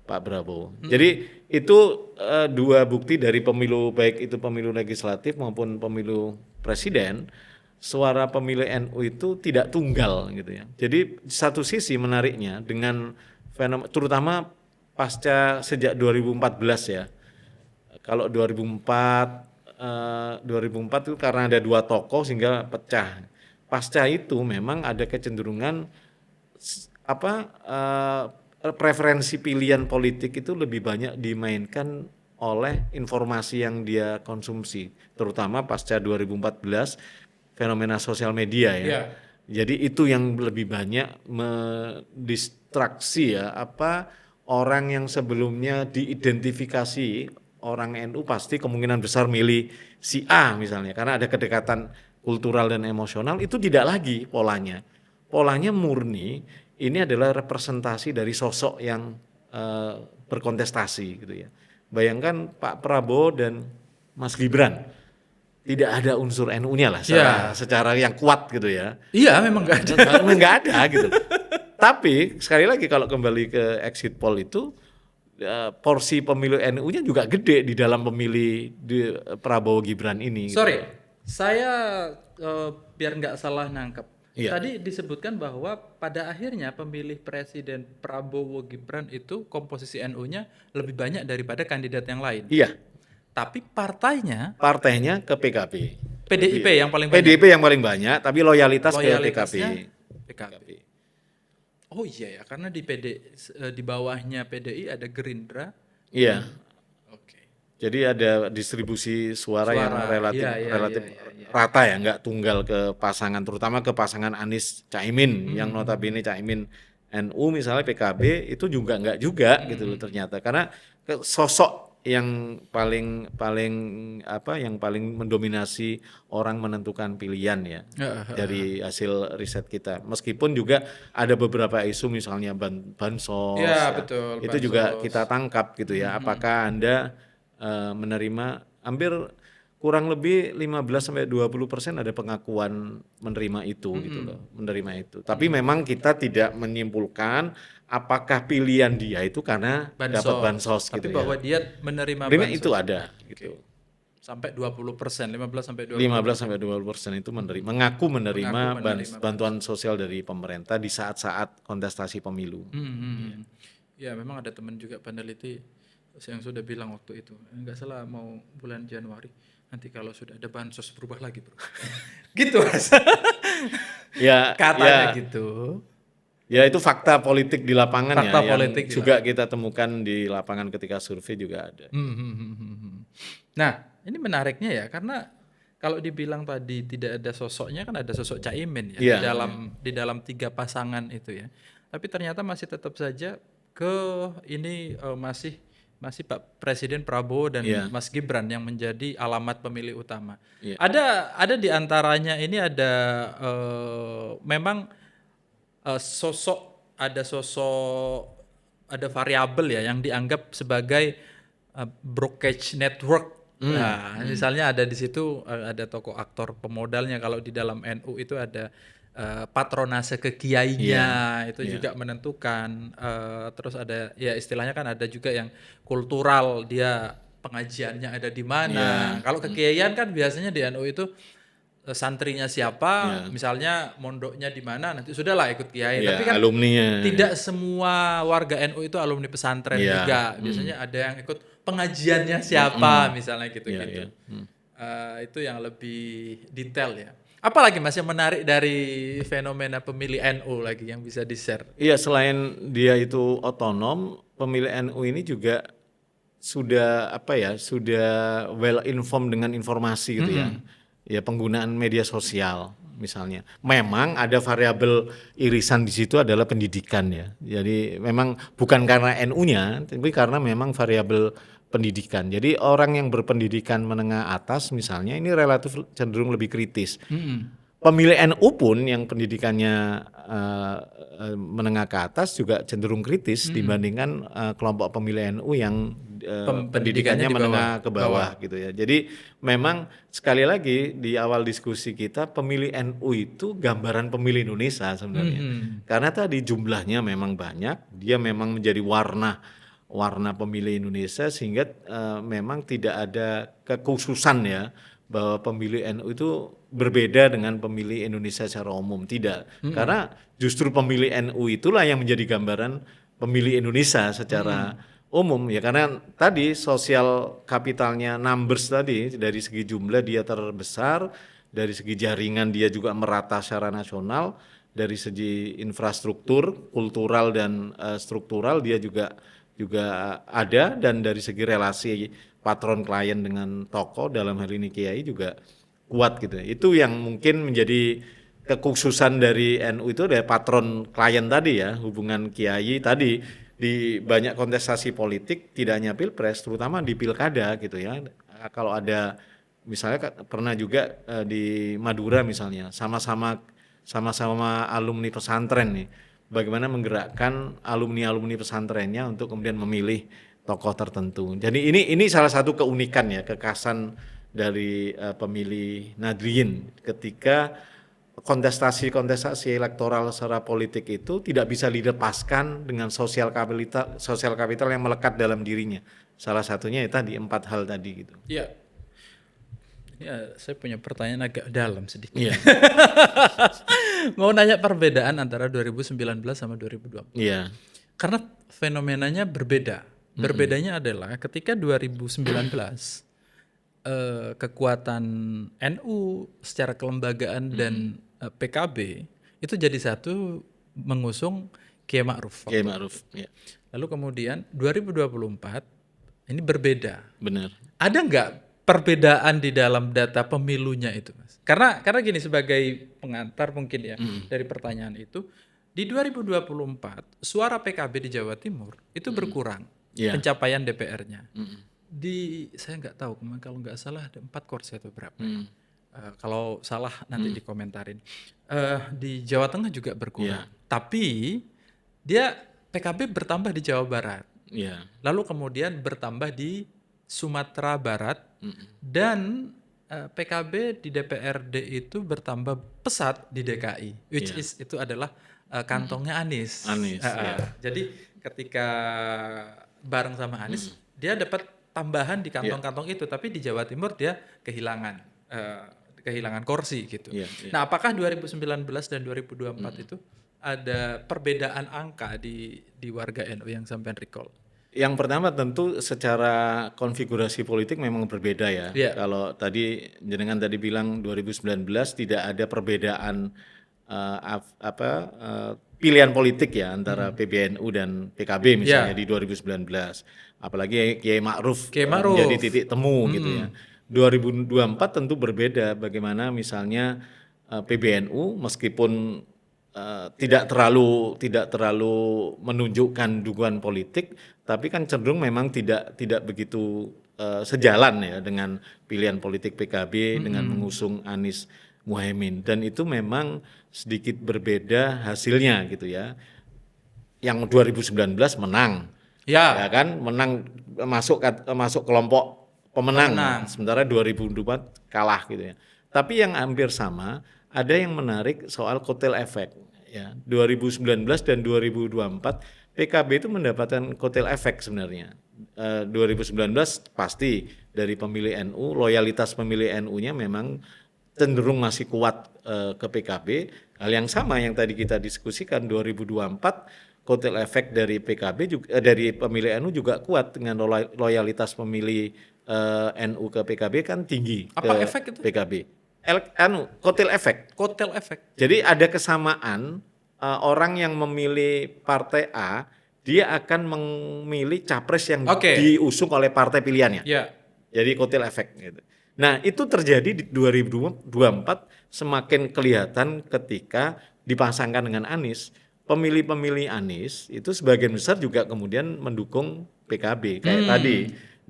Pak Prabowo. Jadi itu dua bukti dari pemilu, baik itu pemilu legislatif maupun pemilu presiden, suara pemilih NU itu tidak tunggal gitu ya. Jadi satu sisi menariknya dengan fenomena, terutama pasca sejak 2014 ya. Kalau 2004 itu karena ada 2 tokoh sehingga pecah. Pasca itu memang ada kecenderungan preferensi pilihan politik itu lebih banyak dimainkan oleh informasi yang dia konsumsi, terutama pasca 2014 fenomena sosial media ya. Iya. Jadi itu yang lebih banyak mendistraksi ya, orang yang sebelumnya diidentifikasi orang NU pasti kemungkinan besar milih si A misalnya karena ada kedekatan kultural dan emosional, itu tidak lagi polanya. Polanya murni ini adalah representasi dari sosok yang berkontestasi gitu ya. Bayangkan Pak Prabowo dan Mas Gibran, tidak ada unsur NU-nya lah secara yang kuat gitu ya. Iya, memang nggak ada. Nggak ada gitu. Tapi sekali lagi kalau kembali ke exit poll itu porsi pemilu NU-nya juga gede di dalam pemilih di Prabowo Gibran ini. Sorry, saya biar nggak salah nangkep. Iya. Tadi disebutkan bahwa pada akhirnya pemilih presiden Prabowo Gibran itu komposisi NU-nya lebih banyak daripada kandidat yang lain. Iya. Tapi partainya Ke PKB. PDIP yang paling banyak. PDIP yang paling banyak, tapi loyalitas ke PKB. Loyalitasnya PKB. Oh iya ya, karena di bawahnya PDI ada Gerindra. Iya. Oke. Jadi ada distribusi suara yang relatif rata ya, nggak tunggal ke pasangan, terutama ke pasangan Anies Caimin yang notabene Caimin NU misalnya PKB itu juga nggak juga gitu loh ternyata, karena sosok yang paling paling yang paling mendominasi orang menentukan pilihan ya dari hasil riset kita. Meskipun juga ada beberapa isu misalnya bansos Ya ya, betul, itu juga kita bansos. tangkap gitu ya. Apakah Anda menerima hampir kurang lebih 15-20% ada pengakuan menerima itu gitu loh, menerima itu. Tapi memang kita tidak menyimpulkan apakah pilihan dia itu karena dapat bansos Tapi gitu bahwa ya. dia menerima Sebenarnya itu bansos. ada Oke. gitu. Sampai 20%, 15 sampai 20%. 15-20% itu mengaku Mengaku menerima menerima bantuan bansos. sosial dari pemerintah di saat-saat kontestasi pemilu. Ya, memang ada teman juga peneliti yang sudah bilang waktu itu, enggak salah mau bulan Januari. Nanti kalau sudah ada bansos berubah lagi, Bro. Gitu, Mas. Ya, Katanya ya, gitu. ya itu fakta politik di lapangan ya Fakta yang politik di juga lapangan. kita temukan di lapangan ketika survei juga ada. Nah, ini menariknya ya karena kalau dibilang tadi tidak ada sosoknya kan ada sosok Caimin ya Iya, iya. di dalam tiga pasangan itu ya. Tapi ternyata masih tetap saja ke ini masih masih Pak Presiden Prabowo dan Iya, Mas Gibran yang menjadi alamat pemilih utama. iya, Ada di antaranya ini ada memang sosok ada variabel ya yang dianggap sebagai brokerage network. Nah, misalnya ada di situ ada tokoh aktor pemodalnya kalau di dalam NU itu ada patronase iya, kekiainya itu iya, juga menentukan. Terus ada ya istilahnya kan ada juga yang kultural dia pengajiannya ada di mana. iya, Kalau kekiaian kan biasanya di NU itu santrinya siapa, iya, misalnya mondoknya di mana, nanti sudahlah ikut kiai. iya, Tapi kan alumninya, ya. tidak semua warga NU itu alumni pesantren Iya, juga. Biasanya ada yang ikut pengajiannya siapa, mm, misalnya iya, gitu-gitu. iya, Itu yang lebih detail ya. Apalagi Mas yang menarik dari fenomena pemilih NU lagi yang bisa di-share? Iya, selain dia itu otonom, pemilih NU ini juga sudah sudah well informed dengan informasi gitu ya. Ya penggunaan media sosial misalnya. Memang ada variabel irisan di situ adalah pendidikan ya. Jadi memang bukan karena NU-nya, tapi karena memang variabel pendidikan. Jadi orang yang berpendidikan menengah atas misalnya ini relatif cenderung lebih kritis. Pemilih NU pun yang pendidikannya menengah ke atas juga cenderung kritis dibandingkan kelompok pemilih NU yang Pendidikannya pendidikannya di bawah, menengah ke bawah gitu ya. Jadi memang sekali lagi di awal diskusi kita pemilih NU itu gambaran pemilih Indonesia sebenarnya. Karena tadi jumlahnya memang banyak, dia memang menjadi warna pemilih Indonesia sehingga memang tidak ada kekhususan ya bahwa pemilih NU itu berbeda dengan pemilih Indonesia secara umum, tidak. Karena justru pemilih NU itulah yang menjadi gambaran pemilih Indonesia secara umum ya, karena tadi sosial kapitalnya numbers tadi dari segi jumlah dia terbesar, dari segi jaringan dia juga merata secara nasional, dari segi infrastruktur, kultural dan struktural dia juga juga ada, dan dari segi relasi patron klien dengan tokoh dalam hal ini kiai juga kuat gitu. Itu yang mungkin menjadi kekhususan dari NU itu ada patron klien tadi ya, hubungan kiai tadi di banyak kontestasi politik tidak hanya pilpres, terutama di pilkada gitu ya. Kalau ada misalnya pernah juga di Madura misalnya sama-sama alumni pesantren nih, bagaimana menggerakkan alumni pesantrennya untuk kemudian memilih tokoh tertentu. Jadi ini salah satu keunikan ya, kekhasan dari pemilih Nadriyin ketika kontestasi elektoral secara politik itu tidak bisa dilepaskan dengan sosial kapital yang melekat dalam dirinya. Salah satunya ya tadi 4 hal tadi gitu. Iya. Ya, saya punya pertanyaan agak dalam sedikit. Iya. Mau nanya perbedaan antara 2019 sama 2024. Iya. Karena fenomenanya berbeda. Berbedanya adalah ketika 2019 kekuatan NU secara kelembagaan dan PKB itu jadi satu mengusung Kiai Ma'ruf Kiai waktu itu. Ma'ruf. Iya. Lalu kemudian 2024 ini berbeda. Benar. Ada nggak perbedaan di dalam data pemilunya itu, Mas? Karena gini sebagai pengantar mungkin ya dari pertanyaan itu, di 2024 suara PKB di Jawa Timur itu berkurang Iya. pencapaian DPR-nya. Saya nggak tahu, kalau nggak salah ada 4 kursi atau berapa ya. Kalau salah nanti dikomentarin. Di Jawa Tengah juga berkurang. Tapi dia PKB bertambah di Jawa Barat. Iya. Lalu kemudian bertambah di Sumatera Barat dan PKB di DPRD itu bertambah pesat di DKI, which is itu adalah kantongnya Anies. Anies, ya. Jadi ketika bareng sama Anies, dia dapat tambahan di kantong-kantong itu, tapi di Jawa Timur dia kehilangan kursi gitu. Nah, apakah 2019 dan 2024 itu ada perbedaan angka di warga NU yang sampai recall? Yang pertama tentu secara konfigurasi politik memang berbeda ya. Kalau tadi jenengan tadi bilang 2019 tidak ada perbedaan pilihan politik ya antara PBNU dan PKB misalnya di 2019. Apalagi Kiai Ma'ruf menjadi titik temu gitu ya. 2024 tentu berbeda, bagaimana misalnya PBNU meskipun tidak terlalu menunjukkan dukungan politik, tapi kan cenderung memang tidak begitu sejalan ya dengan pilihan politik PKB dengan mengusung Anies Muhaimin, dan itu memang sedikit berbeda hasilnya gitu ya. Yang 2019 menang, ya kan, masuk kelompok pemenang. Sementara 2024 kalah gitu ya. Tapi yang hampir sama, ada yang menarik soal kotel efek ya. 2019 dan 2024 PKB itu mendapatkan kotel efek sebenarnya. 2019 pasti dari pemilih NU, loyalitas pemilih NU-nya memang cenderung masih kuat ke PKB. Hal yang sama yang tadi kita diskusikan 2024 kotel efek dari PKB juga dari pemilih NU juga kuat dengan loyalitas pemilih NU ke PKB kan tinggi. Apa ke efek itu? PKB. Kotel efek. Kotel efek. Jadi ada kesamaan orang yang memilih partai A, dia akan memilih capres yang diusung oleh partai pilihannya. Jadi kotel efek gitu. Nah, itu terjadi di 2024 semakin kelihatan ketika dipasangkan dengan Anies. Pemilih-pemilih Anies itu sebagian besar juga kemudian mendukung PKB kayak tadi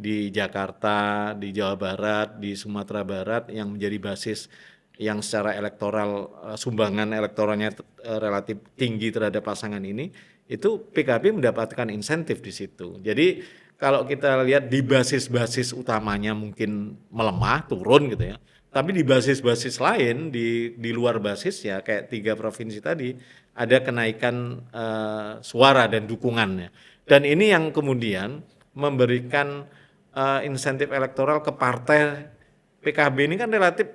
di Jakarta, di Jawa Barat, di Sumatera Barat yang menjadi basis yang secara elektoral sumbangan elektoralnya relatif tinggi terhadap pasangan ini, itu PKB mendapatkan insentif di situ. Jadi kalau kita lihat di basis-basis utamanya mungkin melemah, turun gitu ya. Tapi di basis-basis lain, di luar basis ya kayak 3 provinsi tadi, ada kenaikan suara dan dukungannya. Dan ini yang kemudian memberikan insentif elektoral ke partai PKB ini kan relatif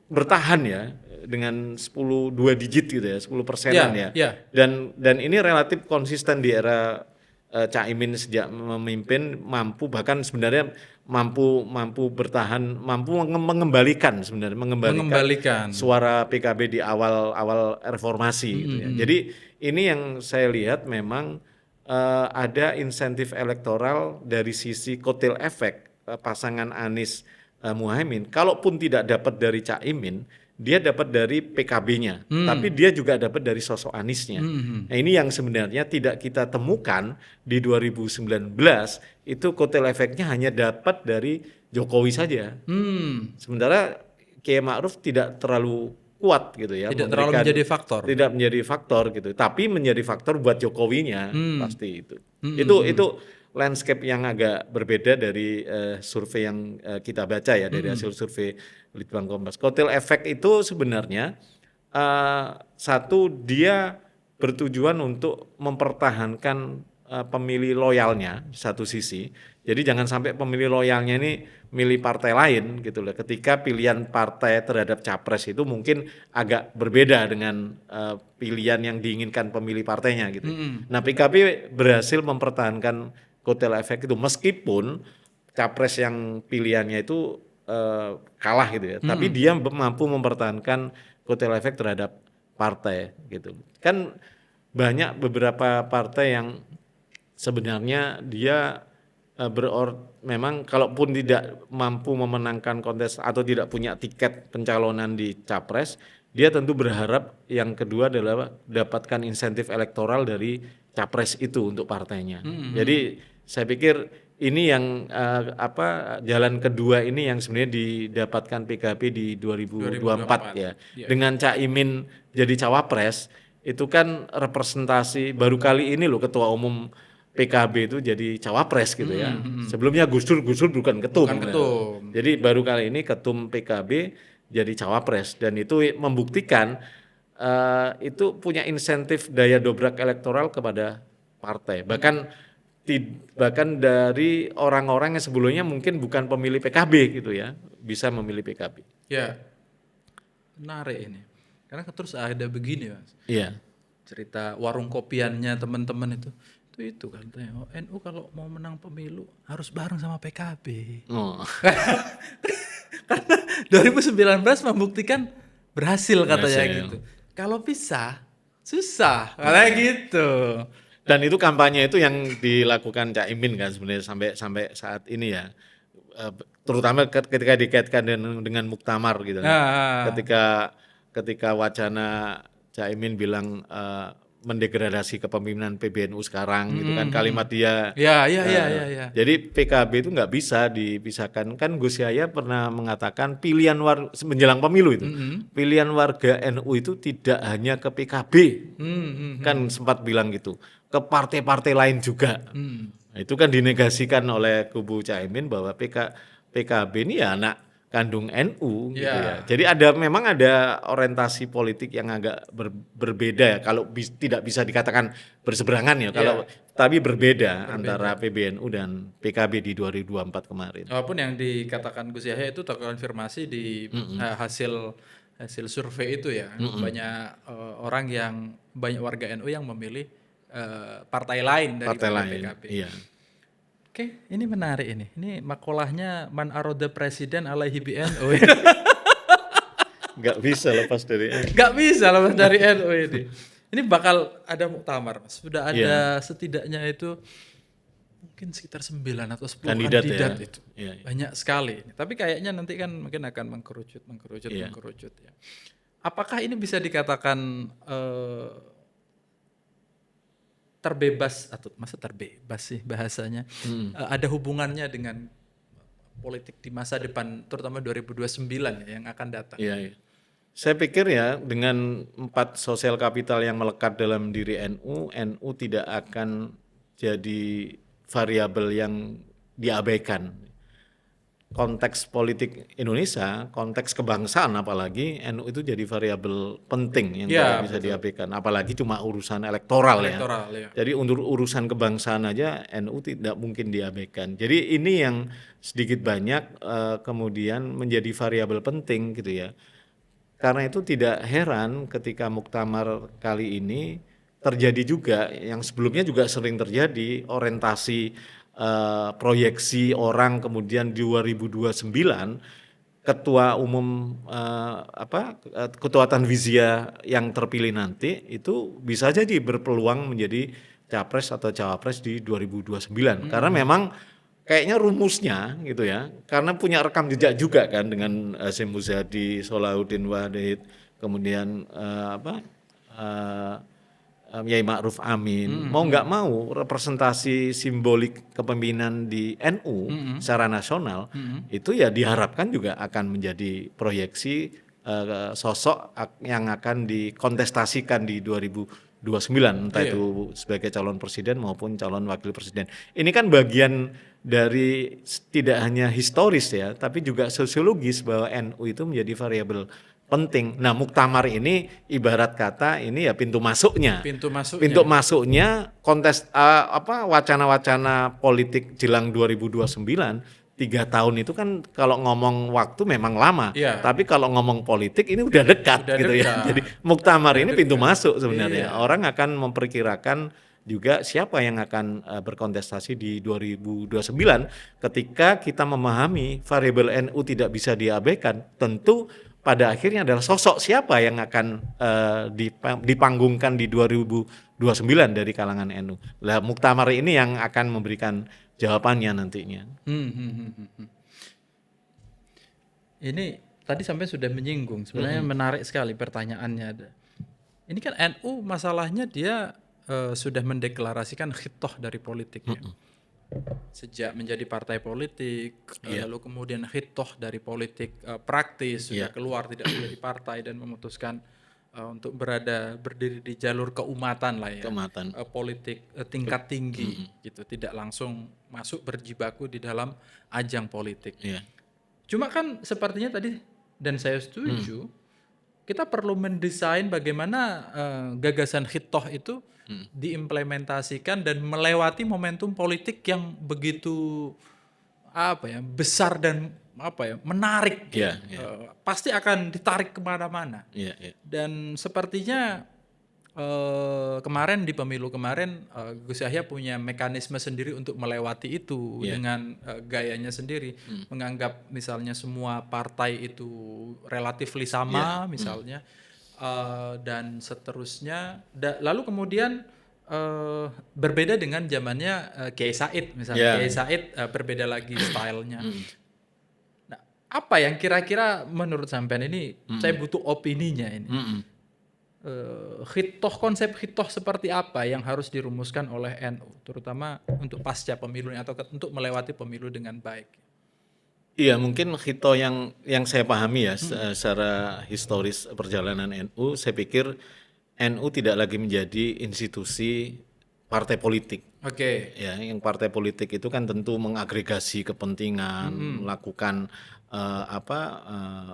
bertahan ya dengan 2 digit gitu ya, 10%-an ya. Dan ini relatif konsisten di era Caimin sejak memimpin, bahkan sebenarnya mampu bertahan, mampu mengembalikan suara PKB di awal reformasi gitu ya. Jadi ini yang saya lihat memang ada insentif elektoral dari sisi kotel efek pasangan Anies Muhaimin. Kalaupun tidak dapat dari Caimin, dia dapat dari PKB-nya, tapi dia juga dapat dari sosok Aniesnya. Nah, ini yang sebenarnya tidak kita temukan di 2019, itu kotel efeknya hanya dapat dari Jokowi saja. Sementara Kiai Ma'ruf tidak terlalu kuat gitu ya. Tidak terlalu menjadi faktor. Tidak menjadi faktor gitu, tapi menjadi faktor buat Jokowinya pasti itu. Itu landscape yang agak berbeda dari survei yang kita baca ya, dari hasil survei Litbang Kompas. Kotel efek itu sebenarnya satu, dia bertujuan untuk mempertahankan pemilih loyalnya di satu sisi. Jadi jangan sampai pemilih loyalnya ini milih partai lain gitu loh. Ketika pilihan partai terhadap capres itu mungkin agak berbeda dengan pilihan yang diinginkan pemilih partainya gitu. Nah, PKB berhasil mempertahankan kotel efek itu meskipun capres yang pilihannya itu kalah gitu ya. Tapi dia mampu mempertahankan kotel efek terhadap partai gitu. Kan banyak beberapa partai yang sebenarnya dia memang kalaupun tidak mampu memenangkan kontes atau tidak punya tiket pencalonan di capres, dia tentu berharap yang kedua adalah dapatkan insentif elektoral dari capres itu untuk partainya. Jadi Saya pikir ini yang jalan kedua ini yang sebenarnya didapatkan PKB di 2024 ya. 2024. Ya. Dengan Cak Imin jadi cawapres, itu kan representasi baru kali ini loh ketua umum PKB itu jadi cawapres gitu ya. Sebelumnya Gus Dur bukan ketum. Bukan ketum. Jadi baru kali ini ketum PKB jadi cawapres dan itu membuktikan itu punya insentif daya dobrak elektoral kepada partai. Bahkan dari orang-orang yang sebelumnya mungkin bukan pemilih PKB gitu ya, bisa memilih PKB. Ya, menarik ini. Karena terus ada begini, Mas. Iya. Cerita warung kopiannya teman-teman itu katanya, NU kalau mau menang pemilu harus bareng sama PKB. Oh. Karena 2019 membuktikan berhasil katanya Berhasil. gitu. Kalau pisah susah, katanya gitu. Dan itu kampanye itu yang dilakukan Cak Imin kan sebenarnya sampai saat ini ya. Terutama ketika dikaitkan dengan muktamar gitu kan. Nah, Ketika wacana Cak Imin bilang mendegradasi kepemimpinan PBNU sekarang gitu kan, kalimat dia. ya. Jadi PKB itu nggak bisa dipisahkan. Kan Gus Yahya pernah mengatakan pilihan menjelang pemilu itu, pilihan warga NU itu tidak hanya ke PKB, kan sempat bilang gitu, ke partai-partai lain juga. Nah, itu kan dinegasikan oleh kubu Caimin bahwa PKB ini ya anak kandung NU gitu ya. Jadi memang ada orientasi politik yang agak berbeda ya. Kalau tidak bisa dikatakan berseberangan ya. Kalau tapi berbeda antara PBNU dan PKB di 2024 kemarin. Walaupun yang dikatakan Gus Yahya itu terkonfirmasi di hasil survei itu ya. Banyak banyak warga NU yang memilih partai lain daripada PKB. Iya. Oke, ini menarik ini. Ini makolahnya Man Aroda Presiden alaihi BNU. Nggak bisa lepas dari NU. Nggak bisa lepas dari NU ini. Ini bakal ada muktamar, Mas. Sudah ada setidaknya itu mungkin sekitar 9 atau 10 kandidat ya? itu. Banyak sekali. Tapi kayaknya nanti kan mungkin akan mengkerucut ya. Apakah ini bisa dikatakan terbebas atau masa terbebas sih bahasanya, ada hubungannya dengan politik di masa depan terutama 2029 ya, yang akan datang. Iya. Saya pikir ya dengan 4 sosial kapital yang melekat dalam diri NU tidak akan jadi variabel yang diabaikan. Konteks politik Indonesia, konteks kebangsaan apalagi NU itu jadi variabel penting yang tidak bisa diabaikan, apalagi cuma urusan elektoral ya. Jadi untuk urusan kebangsaan aja NU tidak mungkin diabaikan. Jadi ini yang sedikit banyak kemudian menjadi variabel penting gitu ya. Karena itu tidak heran ketika muktamar kali ini terjadi juga yang sebelumnya juga sering terjadi orientasi proyeksi orang kemudian 2029 ketua umum ketua Tanvizia yang terpilih nanti itu bisa jadi berpeluang menjadi capres atau cawapres di 2029 karena memang kayaknya rumusnya gitu ya, karena punya rekam jejak juga kan dengan Hasyim Muzadi, Solahuddin Wahid, kemudian Yai Ma'ruf Amin, mau nggak mau representasi simbolik kepemimpinan di NU secara nasional itu ya diharapkan juga akan menjadi proyeksi sosok yang akan dikontestasikan di 2029 entah itu sebagai calon presiden maupun calon wakil presiden. Ini kan bagian dari tidak hanya historis ya, tapi juga sosiologis bahwa NU itu menjadi variabel penting. Nah, muktamar ini ibarat kata ini ya pintu masuknya. Pintu masuknya kontes wacana-wacana politik jelang 2029. 3 tahun itu kan kalau ngomong waktu memang lama, tapi kalau ngomong politik ini udah dekat ya. Jadi muktamar ini pintu masuk sebenarnya. Orang akan memperkirakan juga siapa yang akan berkontestasi di 2029 ketika kita memahami variabel NU tidak bisa diabaikan. Tentu pada akhirnya adalah sosok siapa yang akan dipanggungkan di 2029 dari kalangan NU. Lah muktamar ini yang akan memberikan jawabannya nantinya. Ini tadi sampai sudah menyinggung, sebenarnya menarik sekali pertanyaannya. Ini kan NU masalahnya dia sudah mendeklarasikan khitoh dari politiknya. sejak menjadi partai politik, Iya. lalu kemudian hitoh dari politik praktis, sudah Iya. keluar tidak menjadi partai dan memutuskan untuk berdiri di jalur keumatan lah ya, Keumatan. politik tingkat tinggi gitu, tidak langsung masuk berjibaku di dalam ajang politik. Iya. Cuma kan sepertinya tadi dan saya setuju, kita perlu mendesain bagaimana gagasan hitoh itu diimplementasikan dan melewati momentum politik yang begitu besar dan menarik gitu. Iya, iya. Pasti akan ditarik kemana-mana. Iya, iya. Dan sepertinya kemarin di pemilu kemarin Gus Yahya punya mekanisme sendiri untuk melewati itu Iya. dengan gayanya sendiri, menganggap misalnya semua partai itu relatifly sama misalnya, dan seterusnya. Lalu kemudian berbeda dengan zamannya Kiai Said misalnya. Iya. Kiai Said berbeda lagi stylenya. Nah, apa yang kira-kira menurut sampean ini, saya butuh opininya ini. Konsep hitoh seperti apa yang harus dirumuskan oleh NU, terutama untuk pasca pemilu atau untuk melewati pemilu dengan baik? Iya, mungkin hitoh yang saya pahami ya secara historis perjalanan NU, saya pikir NU tidak lagi menjadi institusi partai politik. Oke. Ya, yang partai politik itu kan tentu mengagregasi kepentingan, melakukan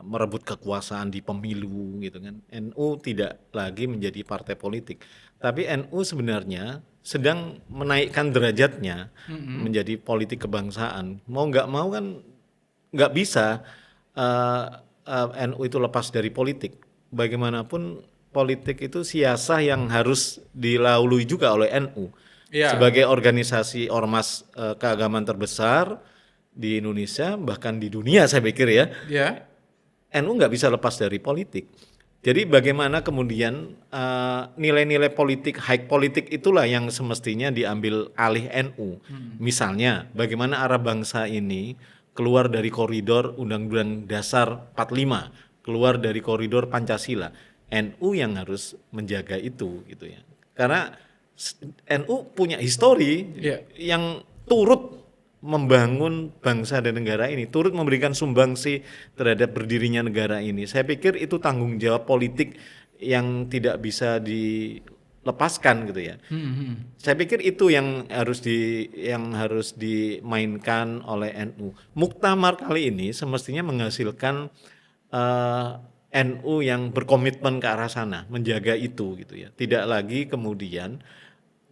merebut kekuasaan di pemilu gitu kan. NU tidak lagi menjadi partai politik, tapi NU sebenarnya sedang menaikkan derajatnya menjadi politik kebangsaan. Mau nggak mau kan nggak bisa NU itu lepas dari politik. Bagaimanapun politik itu siasah yang harus dilalui juga oleh NU. Iya. Sebagai organisasi ormas keagamaan terbesar di Indonesia, bahkan di dunia saya pikir ya, Ya. NU nggak bisa lepas dari politik. Jadi bagaimana kemudian nilai-nilai politik, high politik itulah yang semestinya diambil alih NU. Misalnya bagaimana arah bangsa ini keluar dari koridor Undang-Undang Dasar 45, keluar dari koridor Pancasila. NU yang harus menjaga itu gitu ya. Karena NU punya histori yang turut membangun bangsa dan negara ini, turut memberikan sumbangsi terhadap berdirinya negara ini. Saya pikir itu tanggung jawab politik yang tidak bisa dilepaskan gitu ya. Saya pikir itu yang harus dimainkan oleh NU. Muktamar kali ini semestinya menghasilkan NU yang berkomitmen ke arah sana, menjaga itu gitu ya. Tidak lagi kemudian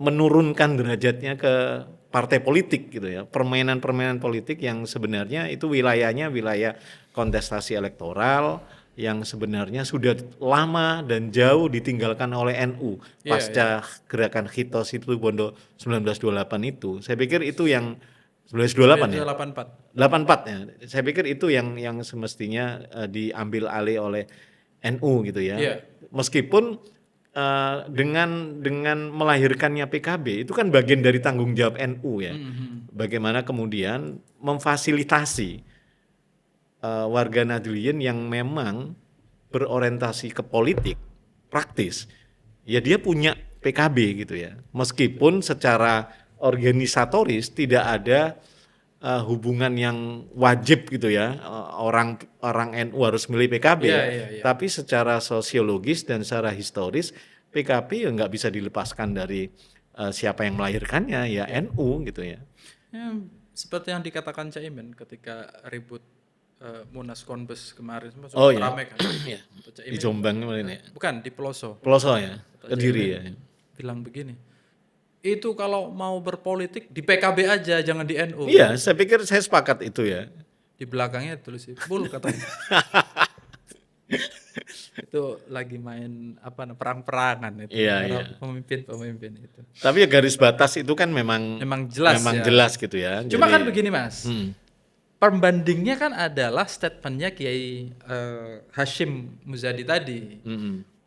menurunkan derajatnya ke partai politik gitu ya. Permainan-permainan politik yang sebenarnya itu wilayahnya wilayah kontestasi elektoral yang sebenarnya sudah lama dan jauh ditinggalkan oleh NU pasca gerakan Hitoh Situbondo 1928 itu. Saya pikir itu yang 1928 ya. 84 ya. Saya pikir itu yang semestinya diambil alih oleh NU gitu ya. Iya. Meskipun dengan melahirkannya PKB itu kan bagian dari tanggung jawab NU ya. Bagaimana kemudian memfasilitasi warga Nahdliyin yang memang berorientasi ke politik praktis. Ya dia punya PKB gitu ya. Meskipun secara organisatoris tidak ada hubungan yang wajib gitu ya, orang NU harus milih PKB, tapi secara sosiologis dan secara historis PKB ya nggak bisa dilepaskan dari siapa yang melahirkannya ya NU gitu ya. Seperti yang dikatakan Caimin ketika ribut Munas Konbes kemarin semua ramai kan. Di Jombang kemarin ya. Bukan di Peloso. Peloso ya, Kediri ya. Bilang begini, itu kalau mau berpolitik di PKB aja, jangan di NU. Iya, saya pikir saya sepakat itu ya. Di belakangnya tulis Bul katanya. Itu lagi main perang-perangan itu. Iya. Pemimpin itu. Tapi ya garis batas itu kan memang jelas gitu ya. Cuma kan begini Mas. Pembandingnya kan adalah statementnya Kiai Hashim Muzadi tadi.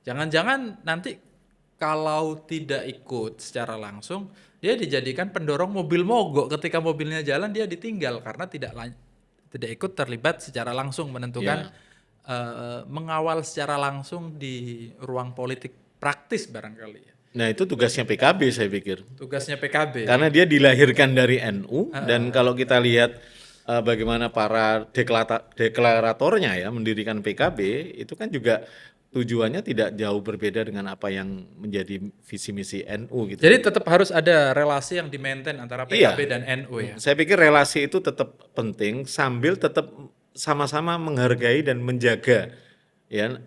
Jangan-jangan nanti kalau tidak ikut secara langsung, dia dijadikan pendorong mobil mogok. Ketika mobilnya jalan, dia ditinggal karena tidak ikut terlibat secara langsung menentukan, mengawal secara langsung di ruang politik praktis barangkali ya. Nah, itu tugasnya PKB saya pikir. Tugasnya PKB. Karena dia dilahirkan dari NU dan kalau kita lihat bagaimana para deklaratornya ya mendirikan PKB itu kan juga tujuannya tidak jauh berbeda dengan apa yang menjadi visi misi NU gitu. Jadi tetap harus ada relasi yang di-maintain antara PKB Iya, dan NU ya. saya pikir relasi itu tetap penting sambil tetap sama-sama menghargai dan menjaga ya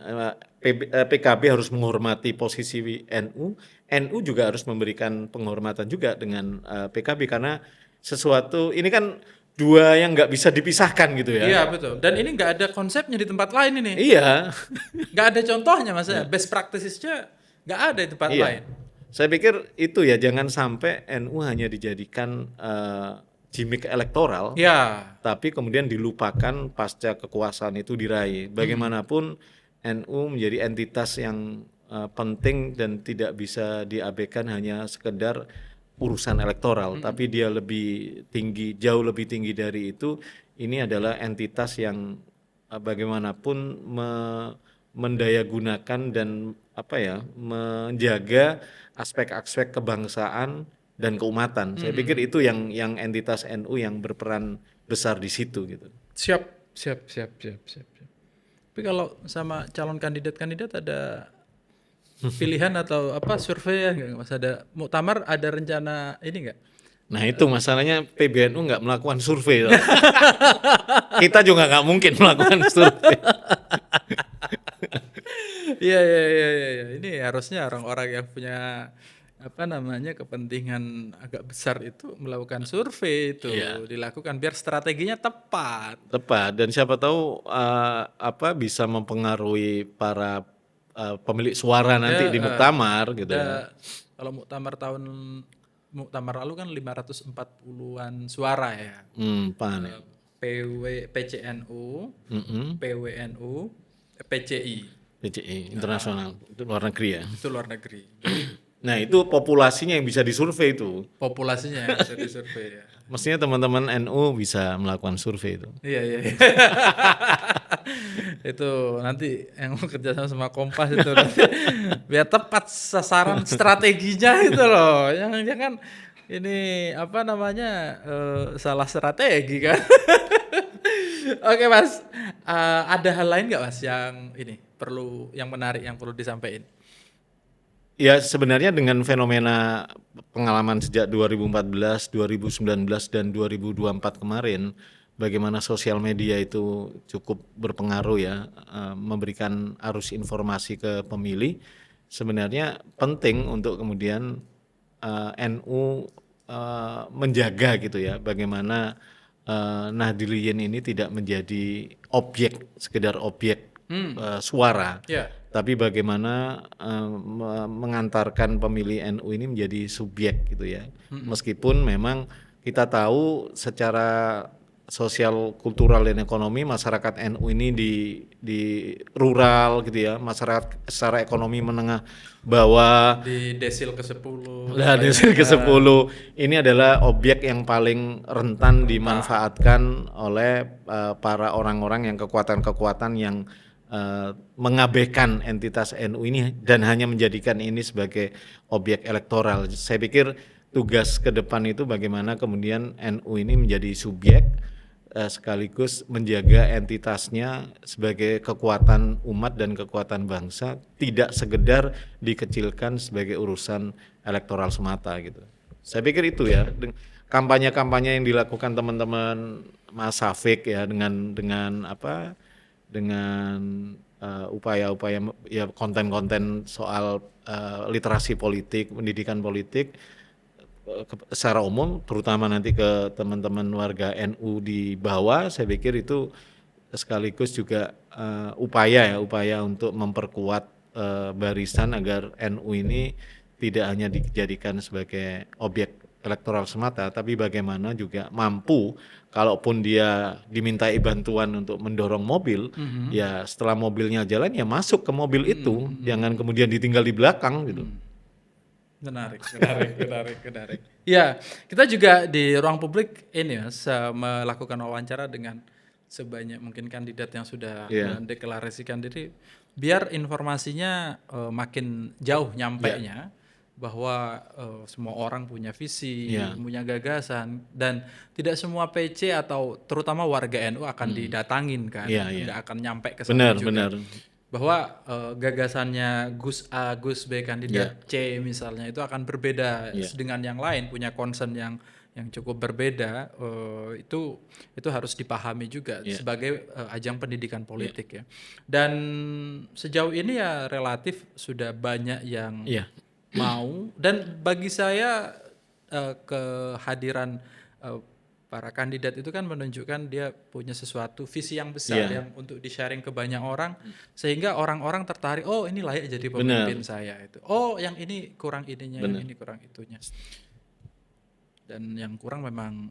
PKB harus menghormati posisi NU, NU juga harus memberikan penghormatan juga dengan PKB karena sesuatu ini kan dua yang nggak bisa dipisahkan gitu ya. Iya betul. Dan ini nggak ada konsepnya di tempat lain ini. Iya, Nggak ada contohnya mas. Best practices-nya nggak ada di tempat lain. iya. Saya pikir itu ya jangan sampai NU hanya dijadikan gimmick elektoral. Ya. Tapi kemudian dilupakan pasca kekuasaan itu diraih. Bagaimanapun NU menjadi entitas yang penting dan tidak bisa diabaikan hanya sekedar urusan elektoral, tapi dia lebih tinggi, jauh lebih tinggi dari itu. Ini adalah entitas yang bagaimanapun mendayagunakan dan apa ya, menjaga aspek-aspek kebangsaan dan keumatan. Saya pikir itu yang entitas NU yang berperan besar di situ gitu. Siap. Tapi kalau sama calon kandidat ada pilihan atau apa survei ya nggak mas? Ada muktamar, ada rencana ini nggak? Nah itu masalahnya PBNU nggak melakukan survei. Kita juga nggak mungkin melakukan survei. Iya. Ini harusnya orang-orang yang punya apa namanya kepentingan agak besar itu melakukan survei itu dilakukan biar strateginya tepat. Tepat dan siapa tahu bisa mempengaruhi para pemilik suara nanti di muktamar gitu ya. Kalau muktamar lalu kan 540-an suara ya. Pan. PCNU, PWNU, PCI. PCI internasional itu luar negeri ya. Itu luar negeri. Nah itu populasinya yang bisa disurvei itu. Populasinya yang bisa disurvei ya. Mestinya teman-teman NU bisa melakukan survei itu. Iya. Itu nanti yang mau kerjasama sama Kompas itu nanti biar tepat sasaran strateginya itu loh. Jangan ini apa namanya salah strategi kan. Oke mas, ada hal lain nggak mas yang menarik yang perlu disampaikan? Ya sebenarnya dengan fenomena pengalaman sejak 2014, 2019 dan 2024 kemarin, bagaimana sosial media itu cukup berpengaruh ya, memberikan arus informasi ke pemilih. Sebenarnya penting untuk kemudian NU menjaga gitu ya, bagaimana Nahdliyin ini tidak menjadi sekedar objek suara. Yeah. Tapi bagaimana mengantarkan pemilih NU ini menjadi subjek gitu ya. Meskipun memang kita tahu secara sosial, kultural dan ekonomi masyarakat NU ini di rural gitu ya, masyarakat secara ekonomi menengah bawah di desil ke-10. Nah, desil ke-10 ini adalah objek yang paling rentan dimanfaatkan oleh para orang-orang yang kekuatan-kekuatan yang mengabaikan entitas NU ini dan hanya menjadikan ini sebagai objek elektoral. Saya pikir tugas ke depan itu bagaimana kemudian NU ini menjadi subjek sekaligus menjaga entitasnya sebagai kekuatan umat dan kekuatan bangsa, tidak sekedar dikecilkan sebagai urusan elektoral semata gitu. Saya pikir itu ya, kampanye-kampanye yang dilakukan teman-teman Mas Safik ya dengan upaya-upaya ya konten-konten soal literasi politik, pendidikan politik secara umum, terutama nanti ke teman-teman warga NU di bawah, saya pikir itu sekaligus juga upaya untuk memperkuat barisan agar NU ini tidak hanya dijadikan sebagai objek elektoral semata, tapi bagaimana juga mampu, kalaupun dia dimintai bantuan untuk mendorong mobil, ya setelah mobilnya jalan ya masuk ke mobil itu, jangan kemudian ditinggal di belakang gitu. Menarik. Ya, kita juga di ruang publik ini melakukan wawancara dengan sebanyak mungkin kandidat yang sudah mendeklarasikan diri, biar informasinya makin jauh nyampainya. bahwa semua orang punya visi, Iya. punya gagasan, dan tidak semua PC atau terutama warga NU akan didatangin kan, Iya, iya. nggak akan nyampe ke sana juga. Benar. Bahwa gagasannya Gus A, Gus B, Iya. kandidat C misalnya itu akan berbeda dengan yang lain, punya concern yang cukup berbeda. Itu harus dipahami juga sebagai ajang pendidikan politik ya. Dan sejauh ini ya relatif sudah banyak yang Iya. mau, dan bagi saya kehadiran para kandidat itu kan menunjukkan dia punya sesuatu visi yang besar yang untuk di-sharing ke banyak orang, sehingga orang-orang tertarik, oh ini layak jadi pemimpin saya itu. Oh yang ini kurang ininya, yang ini kurang itunya. Dan yang kurang memang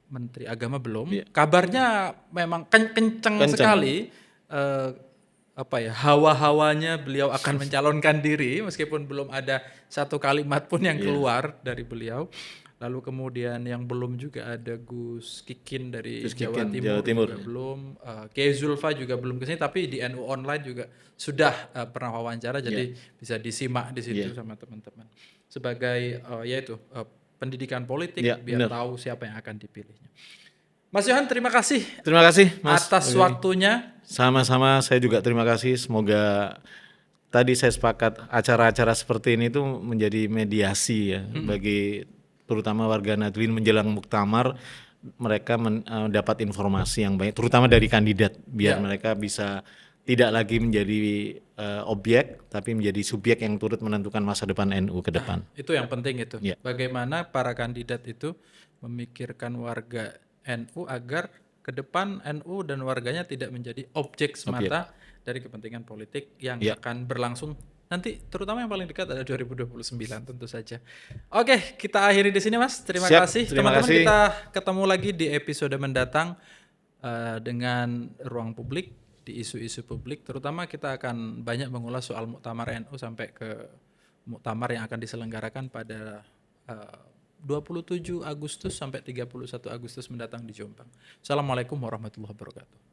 Menteri Agama belum. Kabarnya memang kenceng sekali hawa-hawanya beliau akan mencalonkan diri, meskipun belum ada satu kalimat pun yang keluar dari beliau. Lalu kemudian yang belum juga ada Gus Kikin dari Jawa Timur juga belum, Kiai Zulfa juga belum kesini, tapi di NU Online juga sudah pernah wawancara, jadi bisa disimak di situ sama teman-teman. Sebagai yaitu pendidikan politik biar tahu siapa yang akan dipilihnya. Mas Yohan, terima kasih. Terima kasih Mas atas waktunya. Sama-sama, saya juga terima kasih. Semoga tadi saya sepakat acara-acara seperti ini tuh menjadi mediasi ya bagi terutama warga Nadwin menjelang muktamar, mereka mendapat informasi yang banyak, terutama dari kandidat, biar mereka bisa tidak lagi menjadi objek, tapi menjadi subjek yang turut menentukan masa depan NU ke depan. Itu yang penting itu. Bagaimana para kandidat itu memikirkan warga NU agar ke depan NU dan warganya tidak menjadi objek semata dari kepentingan politik yang akan berlangsung nanti, terutama yang paling dekat ada 2029 tentu saja. Oke, kita akhiri di sini Mas. Terima kasih teman-teman. Kita ketemu lagi di episode mendatang dengan Ruang Publik, di isu-isu publik. Terutama kita akan banyak mengulas soal muktamar NU sampai ke muktamar yang akan diselenggarakan pada 27 Agustus sampai 31 Agustus mendatang di Jombang. Assalamualaikum warahmatullahi wabarakatuh.